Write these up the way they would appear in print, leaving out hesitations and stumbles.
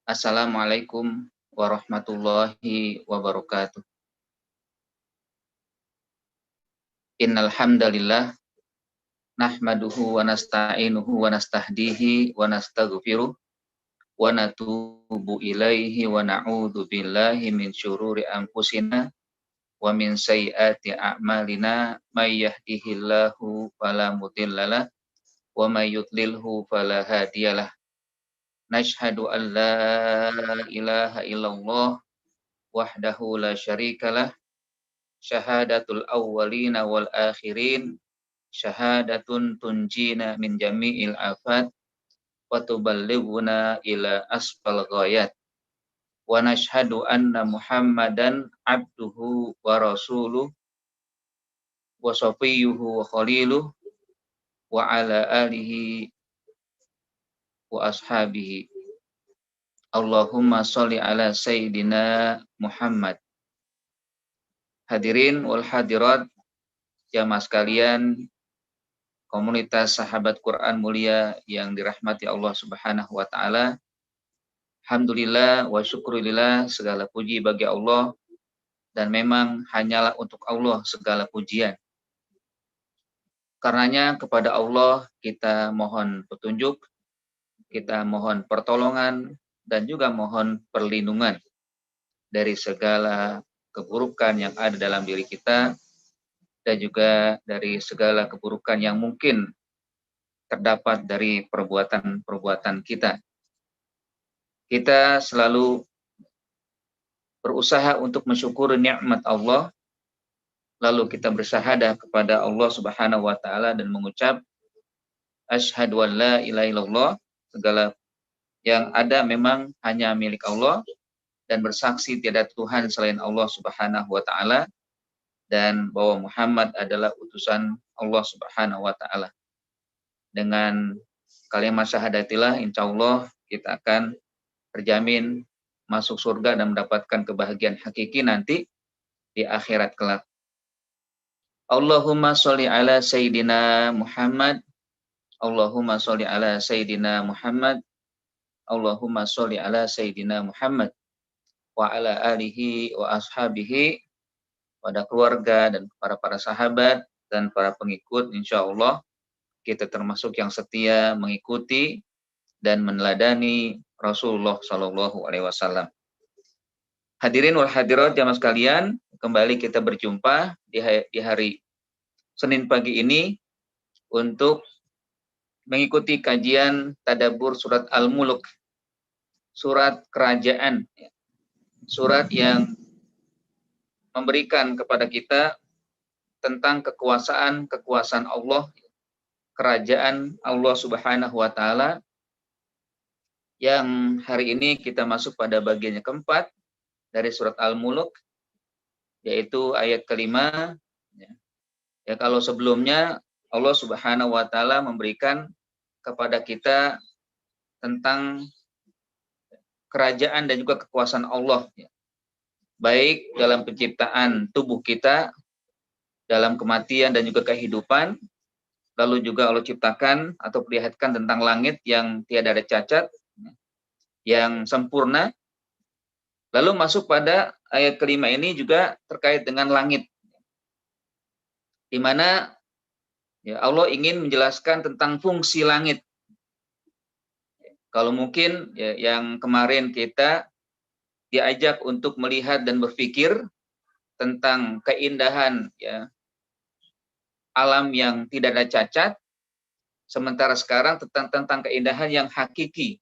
Assalamualaikum warahmatullahi wabarakatuh. Innal hamdalillah nahmaduhu wa nasta'inuhu wa nastahdihi wa nastaghfiruh wa natubu ilaihi wa na'udzu billahi min syururi anfusina wa min sayyiati a'malina may yahdihillahu fala mudhillalah wa may yudlilhu fala hadiyalah. Nashhadu an la ilaha illallah wahdahu la syarikalah syahadatul awwalina wal akhirin syahadatun tunjina min jami'il afat wa tuballighuna ila asfal ghayat wa nashhadu anna Muhammadan abduhu wa rasuluh wa safiyyuhu wa khaliluh wa ala alihi wa ashabihi. Allahumma sholli ala sayyidina Muhammad. Hadirin wal hadirat jamaah sekalian, komunitas sahabat Quran mulia yang dirahmati Allah Subhanahu wa taala. Alhamdulillah wa syukurillah, segala puji bagi Allah dan memang hanyalah untuk Allah segala pujian. Karenanya kepada Allah kita mohon petunjuk, kita mohon pertolongan dan juga mohon perlindungan dari segala keburukan yang ada dalam diri kita dan juga dari segala keburukan yang mungkin terdapat dari perbuatan-perbuatan kita. Kita selalu berusaha untuk mensyukuri nikmat Allah, lalu kita bersyahadah kepada Allah Subhanahu wa taala dan mengucap asyhadu an la ilaha illallah, segala yang ada memang hanya milik Allah, dan bersaksi tiada Tuhan selain Allah Subhanahu wa taala, dan bahwa Muhammad adalah utusan Allah Subhanahu wa taala. Dengan kalimat syahadatilah insyaallah kita akan terjamin masuk surga dan mendapatkan kebahagiaan hakiki nanti di akhirat kelak. Allahumma sholli ala sayyidina Muhammad. Allahumma sholli ala sayyidina Muhammad. Allahumma sholli ala sayyidina Muhammad wa ala alihi wa ashabihi, pada keluarga dan para sahabat dan para pengikut, insyaallah kita termasuk yang setia mengikuti dan meneladani Rasulullah Shallallahu Alaihi Wasallam. Hadirin wal hadirat jamaah sekalian, kembali kita berjumpa di hari Senin pagi ini untuk mengikuti kajian tadabbur surat Al-Mulk, surat kerajaan, surat yang memberikan kepada kita tentang kekuasaan Allah, kerajaan Allah Subhanahu wa taala, yang hari ini kita masuk pada bagian yang keempat dari surat Al-Mulk, yaitu ayat kelima. Ya, kalau sebelumnya Allah Subhanahu wa taala memberikan kepada kita tentang kerajaan dan juga kekuasaan Allah, baik dalam penciptaan tubuh kita, dalam kematian dan juga kehidupan. Lalu juga Allah ciptakan atau perlihatkan tentang langit yang tiada ada cacat, yang sempurna. Lalu masuk pada ayat kelima ini juga terkait dengan langit, di mana ya, Allah ingin menjelaskan tentang fungsi langit. Kalau mungkin ya, yang kemarin kita diajak untuk melihat dan berpikir tentang keindahan ya, alam yang tidak ada cacat, sementara sekarang tentang keindahan yang hakiki,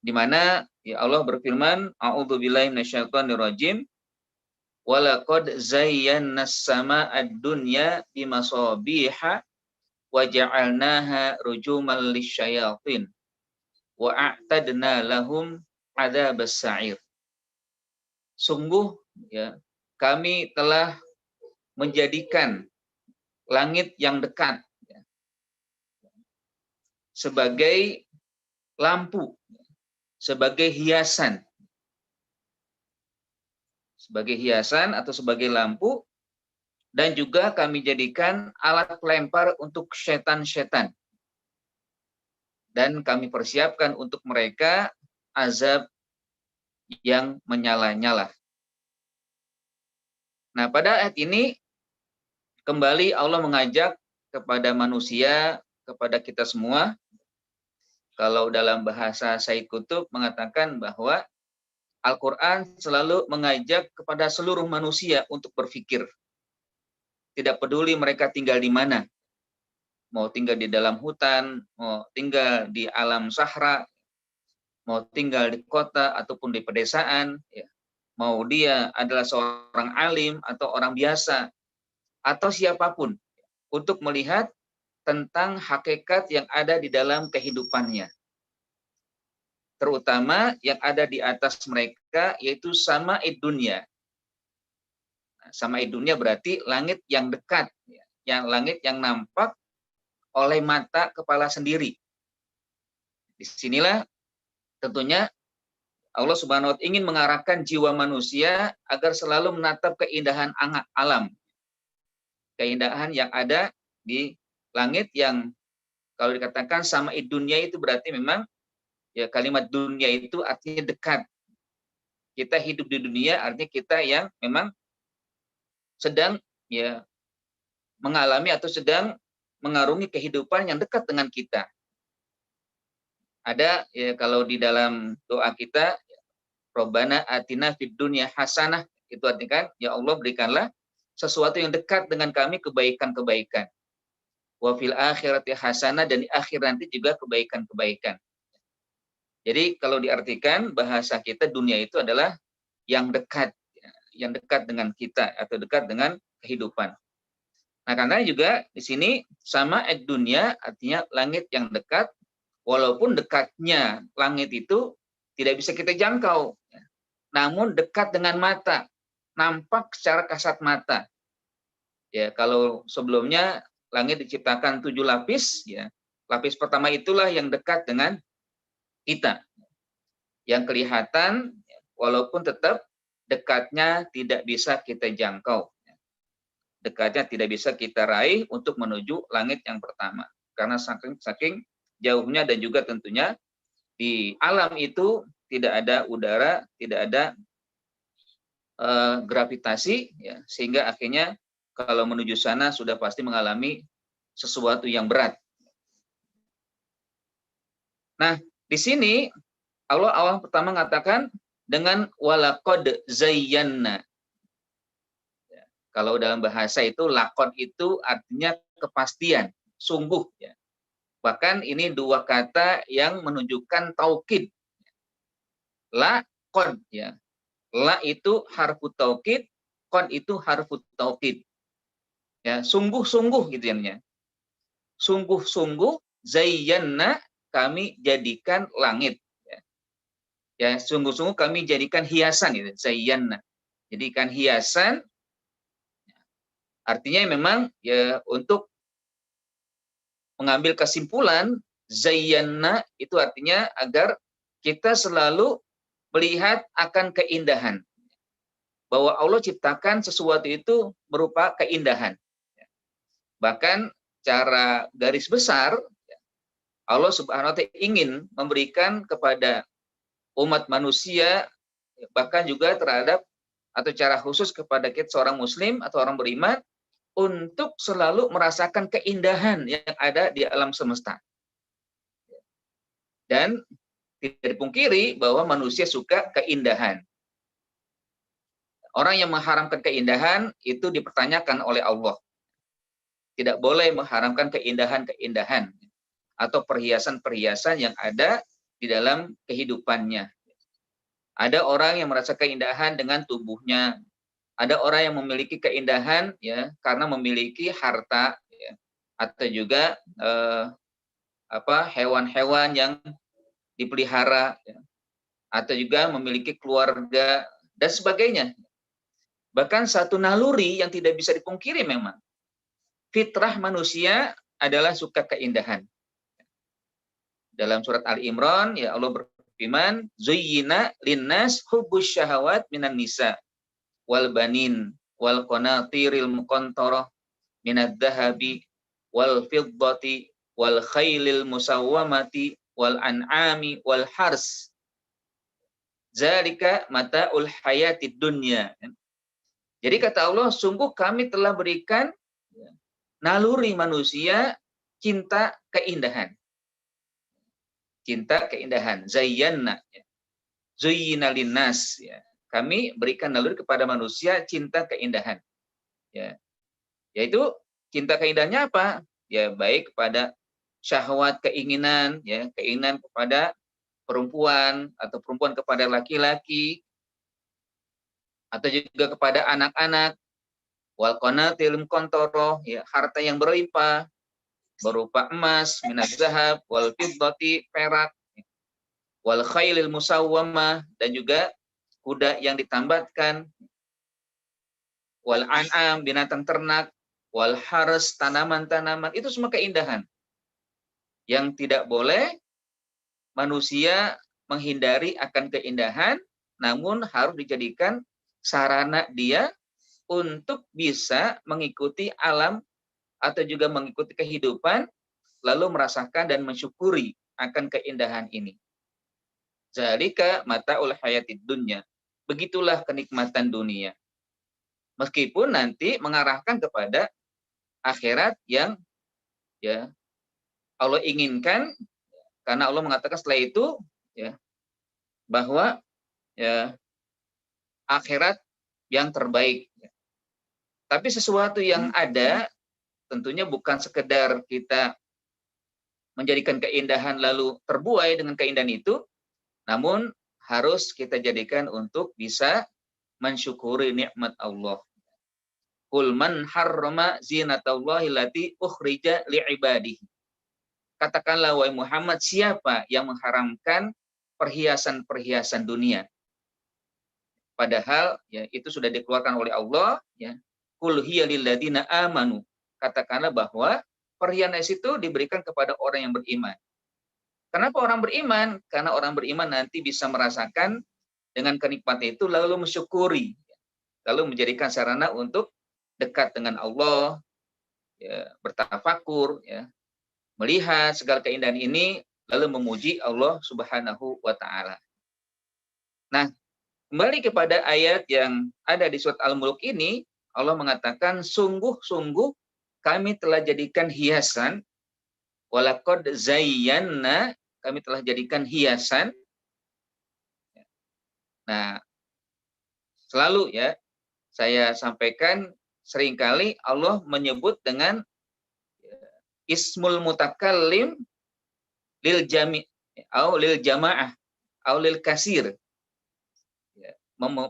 di mana ya Allah berfirman, a'udzubillahi minasyaitonirrajim, walaqad zayyana as-samaa'a ad-dunya bimasabiha wa ja'alnaha rujuman lisyayatin wa a'tadna lahum adzabas sa'ir. Sungguh ya, kami telah menjadikan langit yang dekat ya, sebagai lampu, sebagai hiasan atau sebagai lampu, dan juga kami jadikan alat pelempar untuk setan-setan, dan kami persiapkan untuk mereka azab yang menyala-nyala. Nah, pada ayat ini kembali Allah mengajak kepada manusia, kepada kita semua. Kalau dalam bahasa Said Qutb mengatakan bahwa Al-Quran selalu mengajak kepada seluruh manusia untuk berpikir. Tidak peduli mereka tinggal di mana. Mau tinggal di dalam hutan, mau tinggal di alam sahra, mau tinggal di kota ataupun di pedesaan, ya. Mau dia adalah seorang alim atau orang biasa, atau siapapun, untuk melihat tentang hakikat yang ada di dalam kehidupannya. Terutama yang ada di atas mereka, yaitu sama'id dunya. Sama'id dunya berarti langit yang dekat, yang langit yang nampak oleh mata kepala sendiri. Disinilah tentunya Allah Subhanahu wa Ta'ala ingin mengarahkan jiwa manusia agar selalu menatap keindahan alam. Keindahan yang ada di langit yang kalau dikatakan sama'id dunya itu berarti memang ya kalimat dunia itu artinya dekat. Kita hidup di dunia artinya kita yang memang sedang ya mengalami atau sedang mengarungi kehidupan yang dekat dengan kita. Ada ya kalau di dalam doa kita, Rabbana atina fid dunya hasanah, itu artinya kan ya Allah berikanlah sesuatu yang dekat dengan kami, kebaikan-kebaikan. Wa fil akhirati hasanah, dan di akhir nanti juga kebaikan-kebaikan. Jadi kalau diartikan bahasa kita dunia itu adalah yang dekat dengan kita atau dekat dengan kehidupan. Nah, karena juga di sini sama dunia artinya langit yang dekat, walaupun dekatnya langit itu tidak bisa kita jangkau, namun dekat dengan mata, nampak secara kasat mata. Ya, kalau sebelumnya langit diciptakan 7 lapis, ya, lapis pertama itulah yang dekat dengan kita, yang kelihatan, walaupun tetap dekatnya tidak bisa kita jangkau. Dekatnya tidak bisa kita raih untuk menuju langit yang pertama. Karena saking jauhnya, dan juga tentunya di alam itu tidak ada udara, tidak ada gravitasi, ya, sehingga akhirnya kalau menuju sana sudah pasti mengalami sesuatu yang berat. Nah, di sini Allah pertama mengatakan dengan walaqad zayyana. Kalau dalam bahasa itu lakon itu artinya kepastian, sungguh, ya. Bahkan ini dua kata yang menunjukkan taukid. La, kon, ya. La itu harfu taukid, kon itu harfu taukid. Ya, sungguh-sungguh gitu ya. Sungguh-sungguh zayyana, kami jadikan langit. Ya, sungguh-sungguh kami jadikan hiasan gitu, zayyana. Jadikan hiasan. Artinya memang ya untuk mengambil kesimpulan zayyana itu artinya agar kita selalu melihat akan keindahan. Bahwa Allah ciptakan sesuatu itu berupa keindahan. Bahkan cara garis besar Allah Subhanahu wa Ta'ala ingin memberikan kepada umat manusia, bahkan juga terhadap atau cara khusus kepada kita seorang muslim atau orang beriman, untuk selalu merasakan keindahan yang ada di alam semesta. Dan tidak dipungkiri bahwa manusia suka keindahan. Orang yang mengharamkan keindahan itu dipertanyakan oleh Allah. Tidak boleh mengharamkan keindahan-keindahan atau perhiasan-perhiasan yang ada di dalam kehidupannya. Ada orang yang merasa keindahan dengan tubuhnya. Ada orang yang memiliki keindahan ya karena memiliki harta, ya, atau juga hewan-hewan yang dipelihara, ya, atau juga memiliki keluarga dan sebagainya. Bahkan satu naluri yang tidak bisa dipungkiri memang fitrah manusia adalah suka keindahan. Dalam surat Al-Imran ya Allah berfirman, "Zuyyina linnas hubbus syahawat minan nisa wal banin wal qanatiril muqantarah minadh dhahabi wal fiddati wal khailil musawwamati wal an'ami wal hars Zalika mataul hayatid dunya. Jadi kata Allah, sungguh kami telah berikan naluri manusia cinta keindahan. Cinta keindahan. Zayyana. Zuyyina linnas. Ya. Kami berikan naluri kepada manusia cinta keindahan. Ya. Yaitu cinta keindahannya apa? Ya, baik kepada syahwat, keinginan, ya, keinginan kepada perempuan atau perempuan kepada laki-laki atau juga kepada anak-anak, wal qanatil muqantarah, ya, harta yang berlimpah berupa emas, minaz zahab, wal fiddati, perak, wal khailil musawwamah, dan juga kuda yang ditambatkan, wal an'am, binatang ternak, wal haras, tanaman-tanaman. Itu semua keindahan yang tidak boleh manusia menghindari akan keindahan, namun harus dijadikan sarana dia untuk bisa mengikuti alam atau juga mengikuti kehidupan, lalu merasakan dan mensyukuri akan keindahan ini. Zalika mataul hayatid dunya. Begitulah kenikmatan dunia. Meskipun nanti mengarahkan kepada akhirat yang ya Allah inginkan, karena Allah mengatakan setelah itu ya bahwa ya akhirat yang terbaik. Tapi sesuatu yang ada tentunya bukan sekedar kita menjadikan keindahan lalu terbuai dengan keindahan itu, namun harus kita jadikan untuk bisa mensyukuri nikmat Allah. Qul man harrama zinatallahi allati ukhrija li'ibadihi. Katakanlah wahai Muhammad, siapa yang mengharamkan perhiasan-perhiasan dunia? Padahal ya itu sudah dikeluarkan oleh Allah, ya. Qul hiya lil ladzina amanu. Katakanlah bahwa perhiasan itu diberikan kepada orang yang beriman. Kenapa orang beriman? Karena orang beriman nanti bisa merasakan dengan kenikmatan itu lalu mensyukuri, lalu menjadikan sarana untuk dekat dengan Allah, ya, bertafakur, ya, melihat segala keindahan ini lalu memuji Allah Subhanahu wa taala. Nah, kembali kepada ayat yang ada di surat Al-Mulk ini, Allah mengatakan sungguh-sungguh kami telah jadikan hiasan, walaqad zayyana, kami telah jadikan hiasan. Nah, selalu ya saya sampaikan seringkali Allah menyebut dengan ismul mutakallim lil jami' atau lil jamaah atau lil kasir.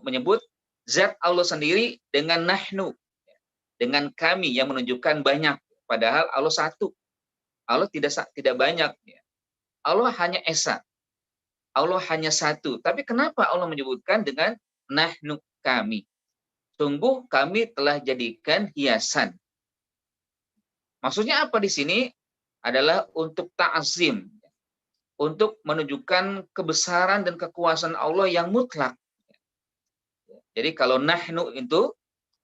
Menyebut zat Allah sendiri dengan nahnu, dengan kami yang menunjukkan banyak, padahal Allah satu. Allah tidak banyak. Allah hanya esa. Allah hanya satu. Tapi kenapa Allah menyebutkan dengan nahnu, kami? Sungguh kami telah jadikan hiasan. Maksudnya apa di sini? Adalah untuk ta'zim, untuk menunjukkan kebesaran dan kekuasaan Allah yang mutlak. Jadi kalau nahnu itu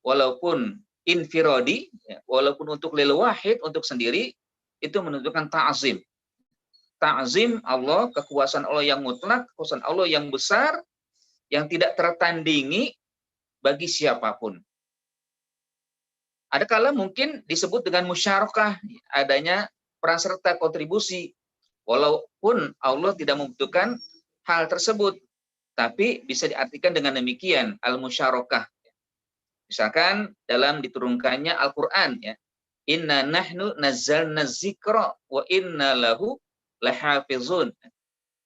walaupun infiradi, walaupun untuk lil wahid, untuk sendiri, itu menunjukkan ta'zim. Ta'zim Allah, kekuasaan Allah yang mutlak, kekuasaan Allah yang besar, yang tidak tertandingi bagi siapapun. Ada kala mungkin disebut dengan musyarakah, adanya peran serta kontribusi. Walaupun Allah tidak membutuhkan hal tersebut, tapi bisa diartikan dengan demikian, al-musyarakah. Misalkan dalam diturunkannya Al-Quran, ya, inna nahnu nazzalna dzikra wa inna lahu lahafizun.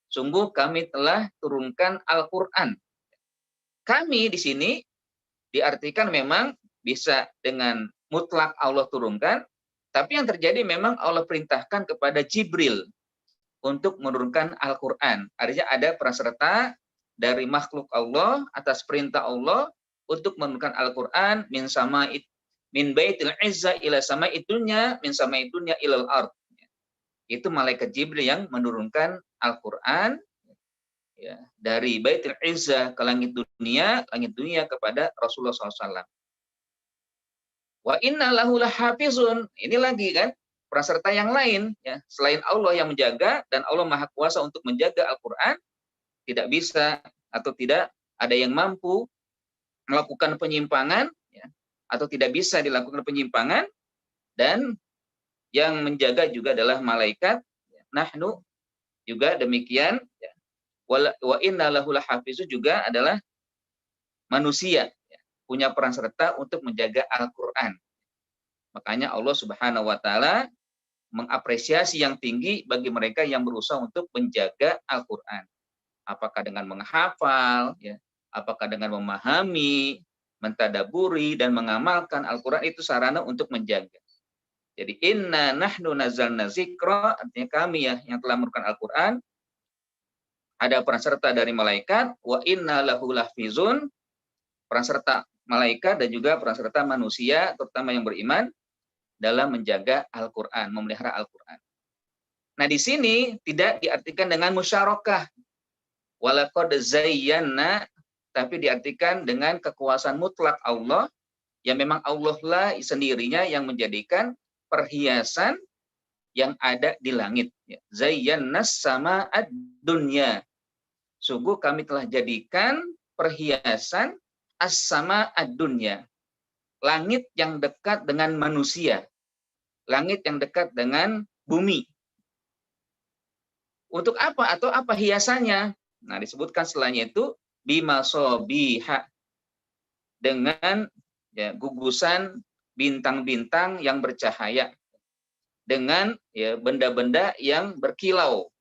Sungguh kami telah turunkan Al-Quran. Kami di sini diartikan memang bisa dengan mutlak Allah turunkan, tapi yang terjadi memang Allah perintahkan kepada Jibril untuk menurunkan Al-Quran. Artinya ada peran serta dari makhluk Allah atas perintah Allah untuk menurunkan Al-Quran min baitil izza ila sama'id dunya, min sama'id dunya ilal ard. Itu malaikat Jibril yang menurunkan Al-Quran, ya, dari baitil izza ke langit dunia kepada Rasulullah SAW. Wa inna lahu lahafizun. Ini lagi kan peran serta yang lain, ya, selain Allah yang menjaga, dan Allah Maha Kuasa untuk menjaga Al-Quran. Tidak bisa atau tidak ada yang mampu melakukan penyimpangan, ya, atau tidak bisa dilakukan penyimpangan, dan yang menjaga juga adalah malaikat. Nahnu juga demikian. Ya. Wa inna lahu lahafizu juga adalah manusia, ya, punya peran serta untuk menjaga Al-Quran. Makanya Allah Subhanahu wa Ta'ala mengapresiasi yang tinggi bagi mereka yang berusaha untuk menjaga Al-Quran. Apakah dengan menghafal, ya, apakah dengan memahami, mentadaburi, dan mengamalkan Al-Quran, itu sarana untuk menjaga. Jadi inna nahnu nazzalna zikra, artinya kami ya yang telah menurunkan Al-Quran, ada peran serta dari malaikat, wa inna lahu lahfizun, peran serta malaikat dan juga peran serta manusia, terutama yang beriman, dalam menjaga Al-Quran, memelihara Al-Quran. Nah, di sini tidak diartikan dengan musyarakah. Walaqad zayyana, tapi diartikan dengan kekuasaan mutlak Allah, yang memang Allah lah sendirinya yang menjadikan perhiasan yang ada di langit. Zayyannas sama ad-dunya. Sungguh kami telah jadikan perhiasan as-sama ad-dunya. Langit yang dekat dengan manusia, langit yang dekat dengan bumi. Untuk apa atau apa hiasannya? Nah, disebutkan setelahnya itu bimasobiha, dengan ya, gugusan bintang-bintang yang bercahaya, dengan ya, benda-benda yang berkilau.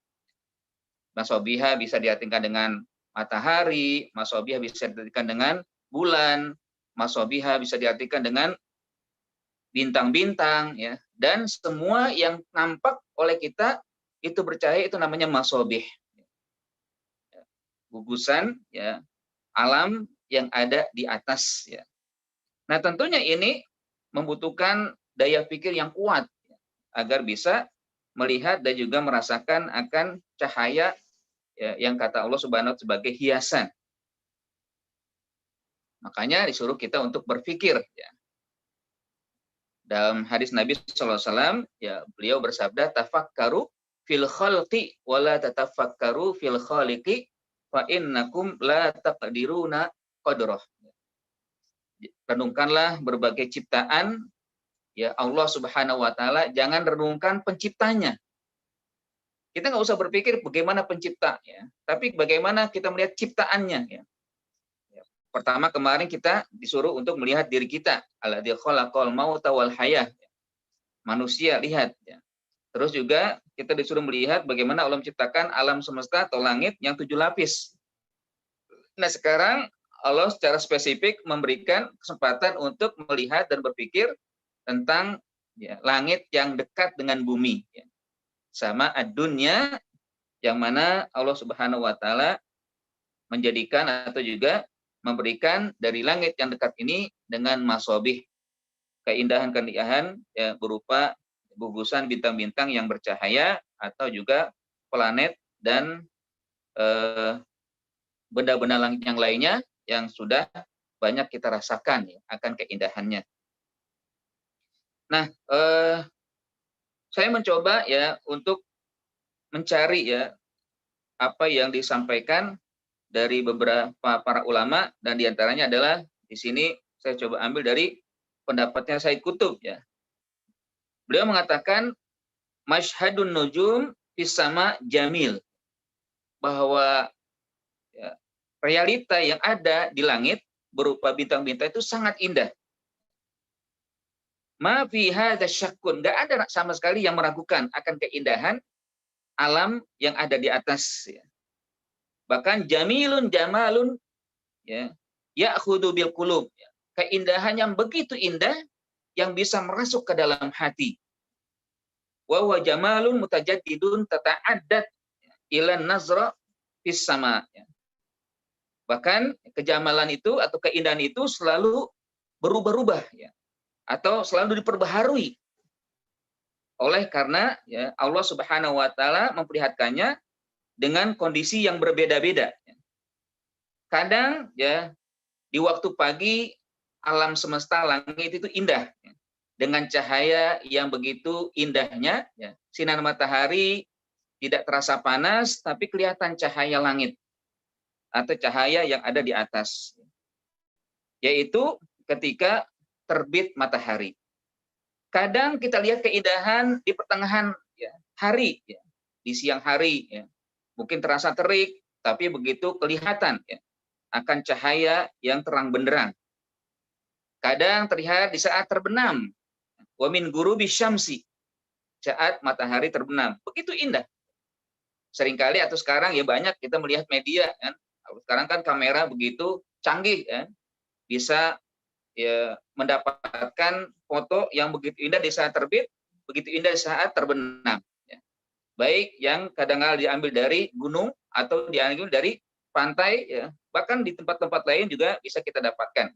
Masobiha bisa diartikan dengan matahari, masobiha bisa diartikan dengan bulan, masobiha bisa diartikan dengan bintang-bintang, ya, dan semua yang nampak oleh kita itu bercahaya, itu namanya masobih, gugusan ya alam yang ada di atas, ya. Nah, tentunya ini membutuhkan daya pikir yang kuat, ya, agar bisa melihat dan juga merasakan akan cahaya, ya, yang kata Allah Subhanahu wa Ta'ala sebagai hiasan. Makanya disuruh kita untuk berpikir, ya. Dalam hadis Nabi SAW, ya, beliau bersabda, tafakkaru fil khalqi wala tatafakkaru fil khaliqi fa innakum la taqdiruna qadrah. Renungkanlah berbagai ciptaan, ya, Allah Subhanahu wa Ta'ala, jangan renungkan penciptanya. Kita nggak usah berpikir bagaimana penciptanya, tapi bagaimana kita melihat ciptaannya, ya. Pertama, kemarin kita disuruh untuk melihat diri kita. Alladzi khalaqal mauta wal hayah. Manusia, lihat, ya. Terus juga kita disuruh melihat bagaimana Allah menciptakan alam semesta atau langit yang 7 lapis. Nah, sekarang Allah secara spesifik memberikan kesempatan untuk melihat dan berpikir tentang, ya, langit yang dekat dengan bumi, ya. Sama ad-dunya, yang mana Allah Subhanahu wa Ta'ala menjadikan atau juga memberikan dari langit yang dekat ini dengan masobih, keindahan-keindahan, ya, berupa gugusan bintang-bintang yang bercahaya, atau juga planet dan benda-benda langit yang lainnya yang sudah banyak kita rasakan, ya, akan keindahannya. Nah, saya mencoba, ya, untuk mencari, ya, apa yang disampaikan dari beberapa para ulama, dan diantaranya adalah di sini saya coba ambil dari pendapatnya Said Qutb, ya. Beliau mengatakan masyhadun nujum fis sama jamil, bahwa, ya, realita yang ada di langit berupa bintang-bintang itu sangat indah. Ma fi hadza syakkun, enggak ada sama sekali yang meragukan akan keindahan alam yang ada di atas, ya. Bahkan jamilun jamalun, ya, ya'khudhu bil qulub, ya. Keindahan yang begitu indah yang bisa masuk ke dalam hati. Wa huwa jamalun mutajaddidun tata'addad ila nazra fis sama, ya. Bahkan kejamalan itu atau keindahan itu selalu berubah-ubah, ya, atau selalu diperbaharui oleh karena, ya, Allah Subhanahu wa Ta'ala memperlihatkannya dengan kondisi yang berbeda-beda. Kadang, ya, di waktu pagi alam semesta langit itu indah, ya, dengan cahaya yang begitu indahnya, ya. Sinar matahari tidak terasa panas, tapi kelihatan cahaya langit. atau cahaya yang ada di atas, yaitu ketika terbit matahari. Kadang kita lihat keindahan di pertengahan ya, hari, ya, di siang hari, ya. Mungkin terasa terik, tapi begitu kelihatan ya, akan cahaya yang terang benderang. Kadang terlihat di saat terbenam, wa min ghurubi syamsi, saat matahari terbenam. Begitu indah. Seringkali atau sekarang ya banyak kita melihat media kan. Sekarang kan kamera begitu canggih ya, bisa ya mendapatkan foto yang begitu indah di saat terbit, begitu indah di saat terbenam. Ya. Baik yang kadang-kadang diambil dari gunung atau diambil dari pantai, ya. Bahkan di tempat-tempat lain juga bisa kita dapatkan.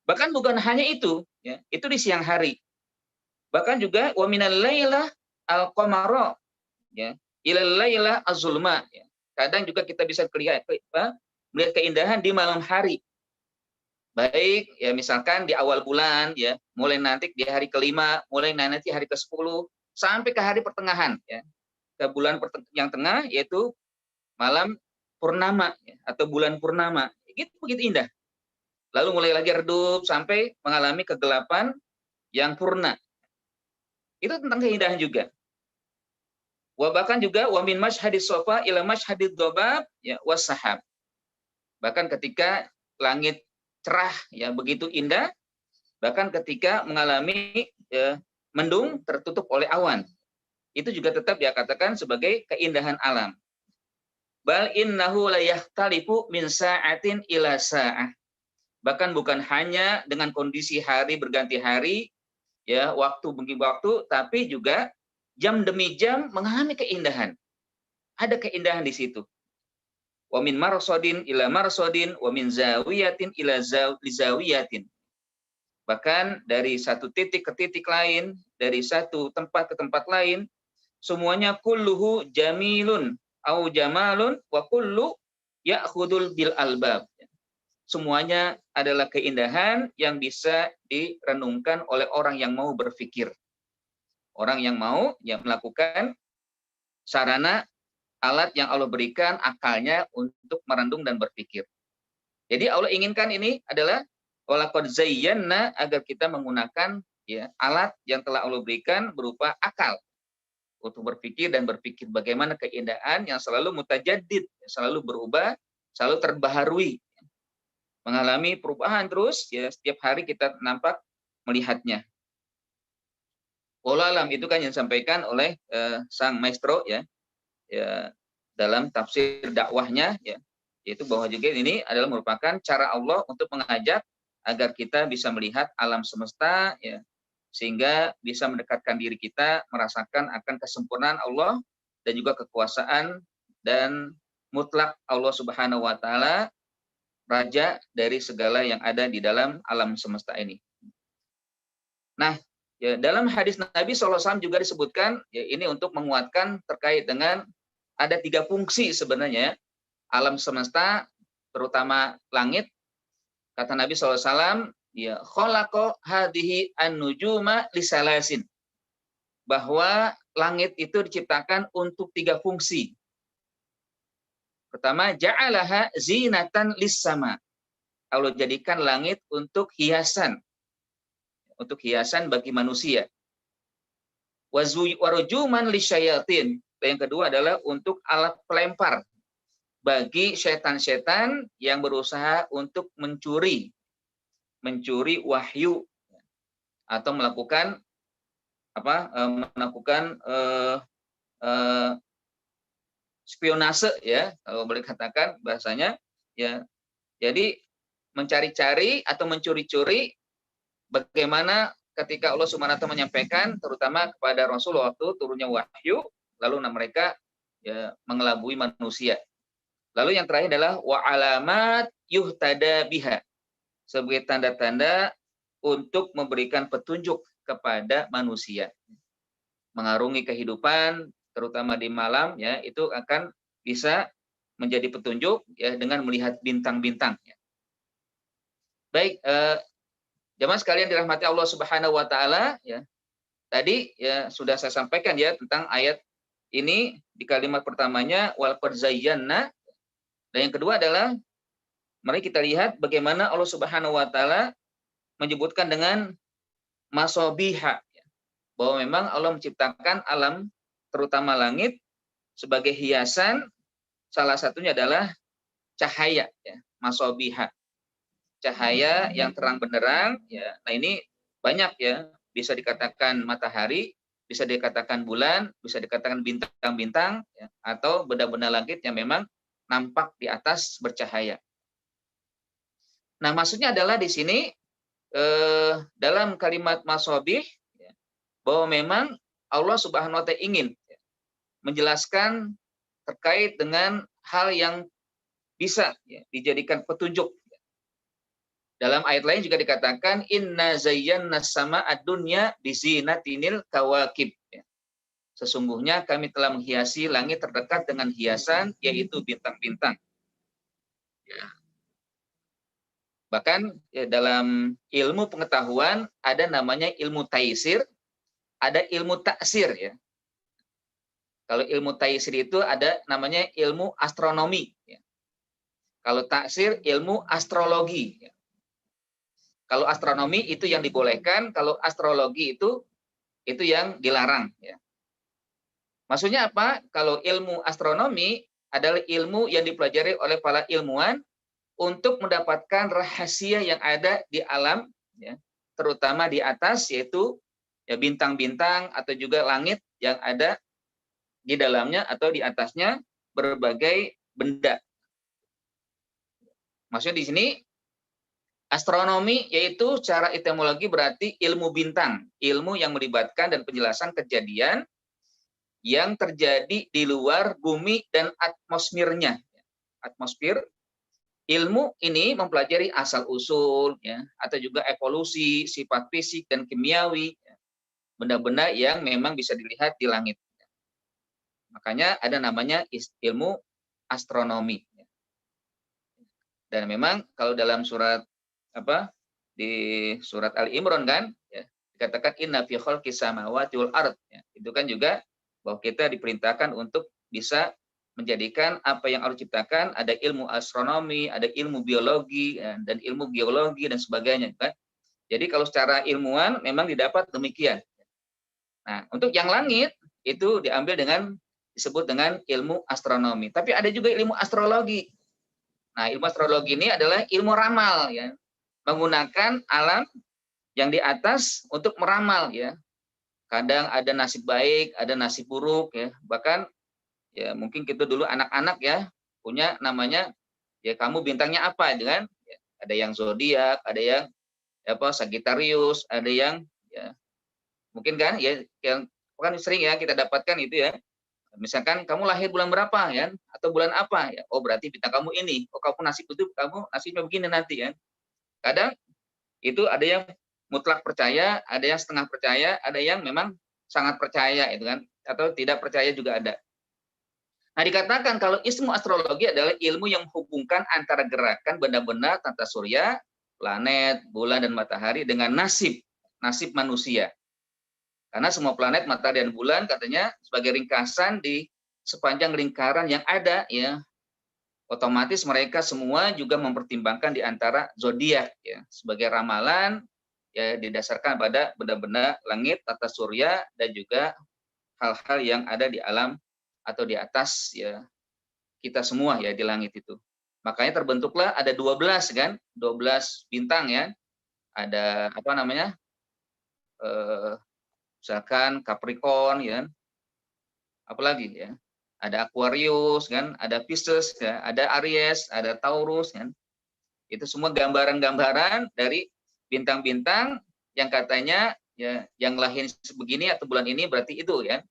Bahkan bukan hanya itu, ya, itu di siang hari. Bahkan juga wa minal lailah al-qamara, ya, ilal lailah az-zulma. Ya. Kadang juga kita bisa melihat keindahan di malam hari. Baik, ya misalkan di awal bulan, ya, mulai nanti di hari kelima, mulai nanti hari ke-10, sampai ke hari pertengahan, ya, ke bulan yang tengah, yaitu malam purnama, ya, atau bulan purnama, begitu indah. Lalu mulai lagi redup sampai mengalami kegelapan yang purna. Itu tentang keindahan juga. Bahkan juga wa min masyhadis sofa ila masyhadid dobab, ya, wasahab. Bahkan ketika langit cerah, ya, begitu indah, bahkan ketika mengalami ya, mendung tertutup oleh awan, itu juga tetap dikatakan sebagai keindahan alam. Bal innahu la yahtalifu min sa'atin ila sa'ah. Bahkan bukan hanya dengan kondisi hari berganti hari, ya, waktu bagi waktu, tapi juga jam demi jam mengalami keindahan. Ada keindahan di situ. Wa min marsodin ila marsodin, wa min zawiyatin ila zawiyatin. Bahkan dari satu titik ke titik lain, dari satu tempat ke tempat lain, semuanya kulluhu jamilun au jamalun wa kullu ya'khudul bil albab. Semuanya adalah keindahan yang bisa direnungkan oleh orang yang mau berpikir. Orang yang mau yang melakukan sarana alat yang Allah berikan akalnya untuk merenung dan berpikir. Jadi Allah inginkan ini adalah walaqad zayyana, agar kita menggunakan ya alat yang telah Allah berikan berupa akal untuk berpikir dan berpikir bagaimana keindahan yang selalu mutajaddid, selalu berubah, selalu terbaharui. Mengalami perubahan terus ya, setiap hari kita nampak melihatnya. Wallahu alam, itu kan yang disampaikan oleh sang maestro ya dalam tafsir dakwahnya, ya, yaitu bahwa juga ini adalah merupakan cara Allah untuk mengajak agar kita bisa melihat alam semesta, ya, sehingga bisa mendekatkan diri kita merasakan akan kesempurnaan Allah dan juga kekuasaan dan mutlak Allah Subhanahu wa taala, raja dari segala yang ada di dalam alam semesta ini. Nah, ya, dalam hadis Nabi SAW juga disebutkan ya, ini untuk menguatkan terkait dengan ada 3 fungsi sebenarnya alam semesta, terutama langit. Kata Nabi SAW, ya, khalaqa hadhihi an-nujuma lisalasin. Bahwa langit itu diciptakan untuk 3 fungsi. Pertama, ja'alaha zinatan lis-sama. Allah jadikan langit untuk hiasan. Untuk hiasan bagi manusia. Warujuman lisyayatin. Yang kedua adalah untuk alat pelempar bagi setan-setan yang berusaha untuk mencuri wahyu atau melakukan spionase, ya, kalau boleh katakan bahasanya, ya. Jadi mencari-cari atau mencuri-curi bagaimana ketika Allah Subhanahu wa taala menyampaikan terutama kepada Rasul waktu turunnya wahyu, lalu mereka ya mengelabui manusia. Lalu yang terakhir adalah wa alamat yuhtada biha, sebagai tanda-tanda untuk memberikan petunjuk kepada manusia. Mengarungi kehidupan terutama di malam, ya, itu akan bisa menjadi petunjuk ya dengan melihat bintang-bintang, ya. Baik, jemaah sekalian dirahmati Allah Subhanahu wa taala, ya. Tadi ya sudah saya sampaikan ya tentang ayat ini di kalimat pertamanya wal qad zayyana, Dan yang kedua adalah mari kita lihat bagaimana Allah Subhanahu wa taala menyebutkan dengan masobiha, bahwa memang Allah menciptakan alam terutama langit sebagai hiasan, salah satunya adalah cahaya, ya, masobiha, cahaya yang terang benderang, ya. Nah ini banyak ya, bisa dikatakan matahari, bisa dikatakan bulan, bisa dikatakan bintang-bintang, ya, atau benda-benda langit yang memang nampak di atas bercahaya. Nah maksudnya adalah di sini dalam kalimat masobih, ya, bahwa memang Allah Subhanahu wa taala ingin, ya, menjelaskan terkait dengan hal yang bisa, ya, dijadikan petunjuk. Dalam ayat lain juga dikatakan inna zayyana sama ad-dunya bizinatinil kawakib. Ya. Sesungguhnya kami telah menghiasi langit terdekat dengan hiasan yaitu bintang-bintang. Ya. Bahkan ya, dalam ilmu pengetahuan ada namanya ilmu taisir, ada ilmu taksir, ya. Kalau ilmu taisir itu ada namanya ilmu astronomi. Ya. Kalau taksir ilmu astrologi. Ya. Kalau astronomi itu yang dibolehkan, kalau astrologi itu yang dilarang. Ya. Maksudnya apa? Kalau ilmu astronomi adalah ilmu yang dipelajari oleh para ilmuwan untuk mendapatkan rahasia yang ada di alam, ya, terutama di atas, yaitu ya bintang-bintang atau juga langit yang ada di dalamnya atau di atasnya berbagai benda. Maksudnya di sini astronomi yaitu secara etimologi berarti ilmu bintang, ilmu yang melibatkan dan penjelasan kejadian yang terjadi di luar bumi dan atmosfernya. Atmosfer, ilmu ini mempelajari asal-usul, ya, atau juga evolusi, sifat fisik dan kimiawi, ya, benda-benda yang memang bisa dilihat di langit. Makanya ada namanya ilmu astronomi. Dan memang kalau dalam surat di surat Ali Imran kan, ya, dikatakan inna fi khalqis samawati wal ard, ya. Itu kan juga bahwa kita diperintahkan untuk bisa menjadikan apa yang Allah ciptakan, ada ilmu astronomi, ada ilmu biologi, ya, dan ilmu geologi dan sebagainya kan. Jadi kalau secara ilmuwan memang didapat demikian. Nah, untuk yang langit itu diambil disebut dengan ilmu astronomi. Tapi ada juga ilmu astrologi. Nah, ilmu astrologi ini adalah ilmu ramal, ya. Menggunakan alam yang di atas untuk meramal, ya. Kadang ada nasib baik, ada nasib buruk, ya. Bahkan ya mungkin kita dulu anak-anak ya punya namanya ya kamu bintangnya apa, kan? Ya, ada yang zodiak, ada yang Sagittarius, ada yang ya mungkin kan ya yang kan sering ya kita dapatkan itu ya. Misalkan kamu lahir bulan berapa ya, atau bulan apa ya? Oh berarti bintang kamu ini. Oh kamu nasib itu kamu nasibnya begini nanti ya. Kadang itu ada yang mutlak percaya, ada yang setengah percaya, ada yang memang sangat percaya itu kan, atau tidak percaya juga ada. Nah dikatakan kalau ilmu astrologi adalah ilmu yang menghubungkan antara gerakan benda-benda tata surya, planet, bulan dan matahari dengan nasib manusia. Karena semua planet, matahari dan bulan katanya sebagai ringkasan di sepanjang lingkaran yang ada ya. Otomatis mereka semua juga mempertimbangkan di antara zodiak ya sebagai ramalan ya didasarkan pada benda-benda langit, tata surya dan juga hal-hal yang ada di alam atau di atas ya kita semua ya di langit itu. Makanya terbentuklah ada 12 kan, 12 bintang ya. Ada apa namanya? Misalkan Capricorn ya. Apalagi ya. Ada Aquarius kan, ada Pisces ya, ada Aries, ada Taurus kan. Itu semua gambaran-gambaran dari bintang-bintang yang katanya ya yang lahir sebegini atau bulan ini berarti itu ya.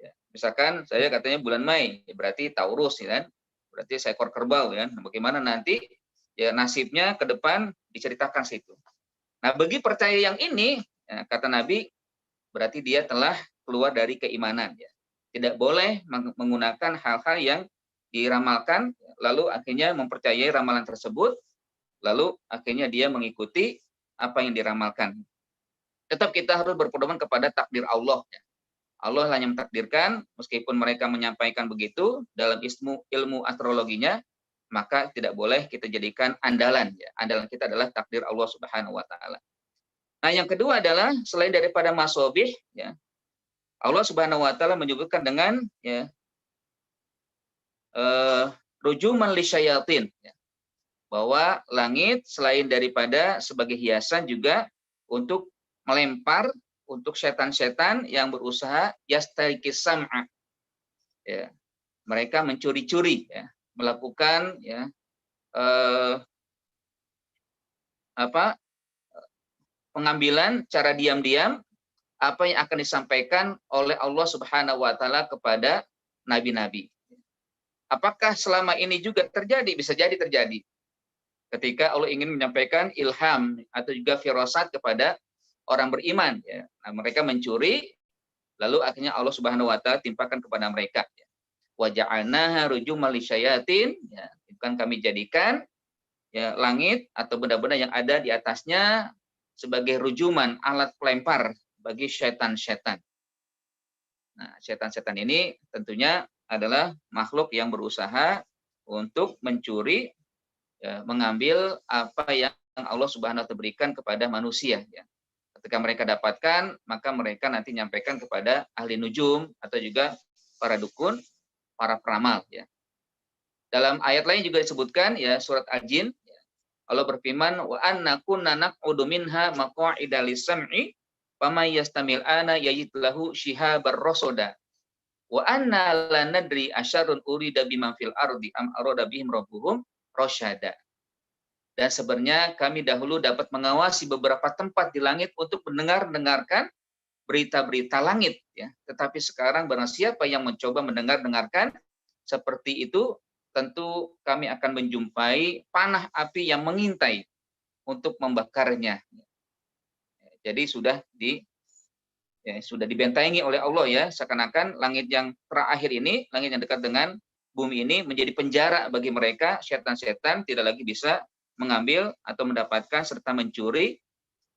Ya, misalkan saya katanya bulan Mei, ya berarti Taurus ya kan. Berarti seekor kerbau ya. Nah, bagaimana nanti ya nasibnya ke depan diceritakan situ. Nah, bagi percaya yang ini ya, kata Nabi berarti dia telah keluar dari keimanan ya. Tidak boleh menggunakan hal-hal yang diramalkan lalu akhirnya mempercayai ramalan tersebut lalu akhirnya dia mengikuti apa yang diramalkan. Tetap kita harus berpedoman kepada takdir Allah ya. Allah hanya mentakdirkan meskipun mereka menyampaikan begitu dalam ilmu astrologinya, maka tidak boleh kita jadikan andalan. Ya. Andalan kita adalah takdir Allah Subhanahu Wa Taala. Nah, yang kedua adalah selain daripada masabih, ya, Allah Subhanahu Wa Taala menyebutkan dengan ya, rujuman lisyayatin, ya, bahwa langit selain daripada sebagai hiasan juga untuk melempar untuk setan-setan yang berusaha yastariqis sam'a, ya, mereka mencuri-curi, ya, melakukan ya pengambilan cara diam-diam apa yang akan disampaikan oleh Allah Subhanahu Wa Taala kepada nabi-nabi. Apakah selama ini juga terjadi? Bisa jadi terjadi. Ketika Allah ingin menyampaikan ilham atau juga firasat kepada orang beriman, ya. Nah, mereka mencuri, lalu akhirnya Allah Subhanahu Wa Taala timpakan kepada mereka. Wa ja'alnaha rujuman lisyayatin, ya, kan kami jadikan ya langit atau benda-benda yang ada di atasnya sebagai rujuman, alat pelempar bagi setan-setan. Nah, setan-setan ini tentunya adalah makhluk yang berusaha untuk mencuri, ya, mengambil apa yang Allah Subhanahu wa Ta'ala berikan kepada manusia. Ya. Ketika mereka dapatkan, maka mereka nanti nyampaikan kepada ahli nujum atau juga para dukun, para peramal. Ya. Dalam ayat lain juga disebutkan, ya, surat Al-Jin, ya, Allah berfirman, wa anna kunna naq'udu minha maq'ida lis-sam'i faman yastamil ana yajid lahu shihabar rasada wa anna la nadri asyarrun urida biman fil ardi am arada bihim rabbuhum rasyada. Dan sebenarnya kami dahulu dapat mengawasi beberapa tempat di langit untuk mendengarkan berita-berita langit, ya. Tetapi sekarang barang siapa yang mencoba mendengarkan seperti itu, tentu kami akan menjumpai panah api yang mengintai untuk membakarnya. Jadi sudah dibentengi oleh Allah, ya, seakan-akan langit yang terakhir ini, langit yang dekat dengan bumi ini menjadi penjara bagi mereka. Setan-setan tidak lagi bisa mengambil atau mendapatkan serta mencuri,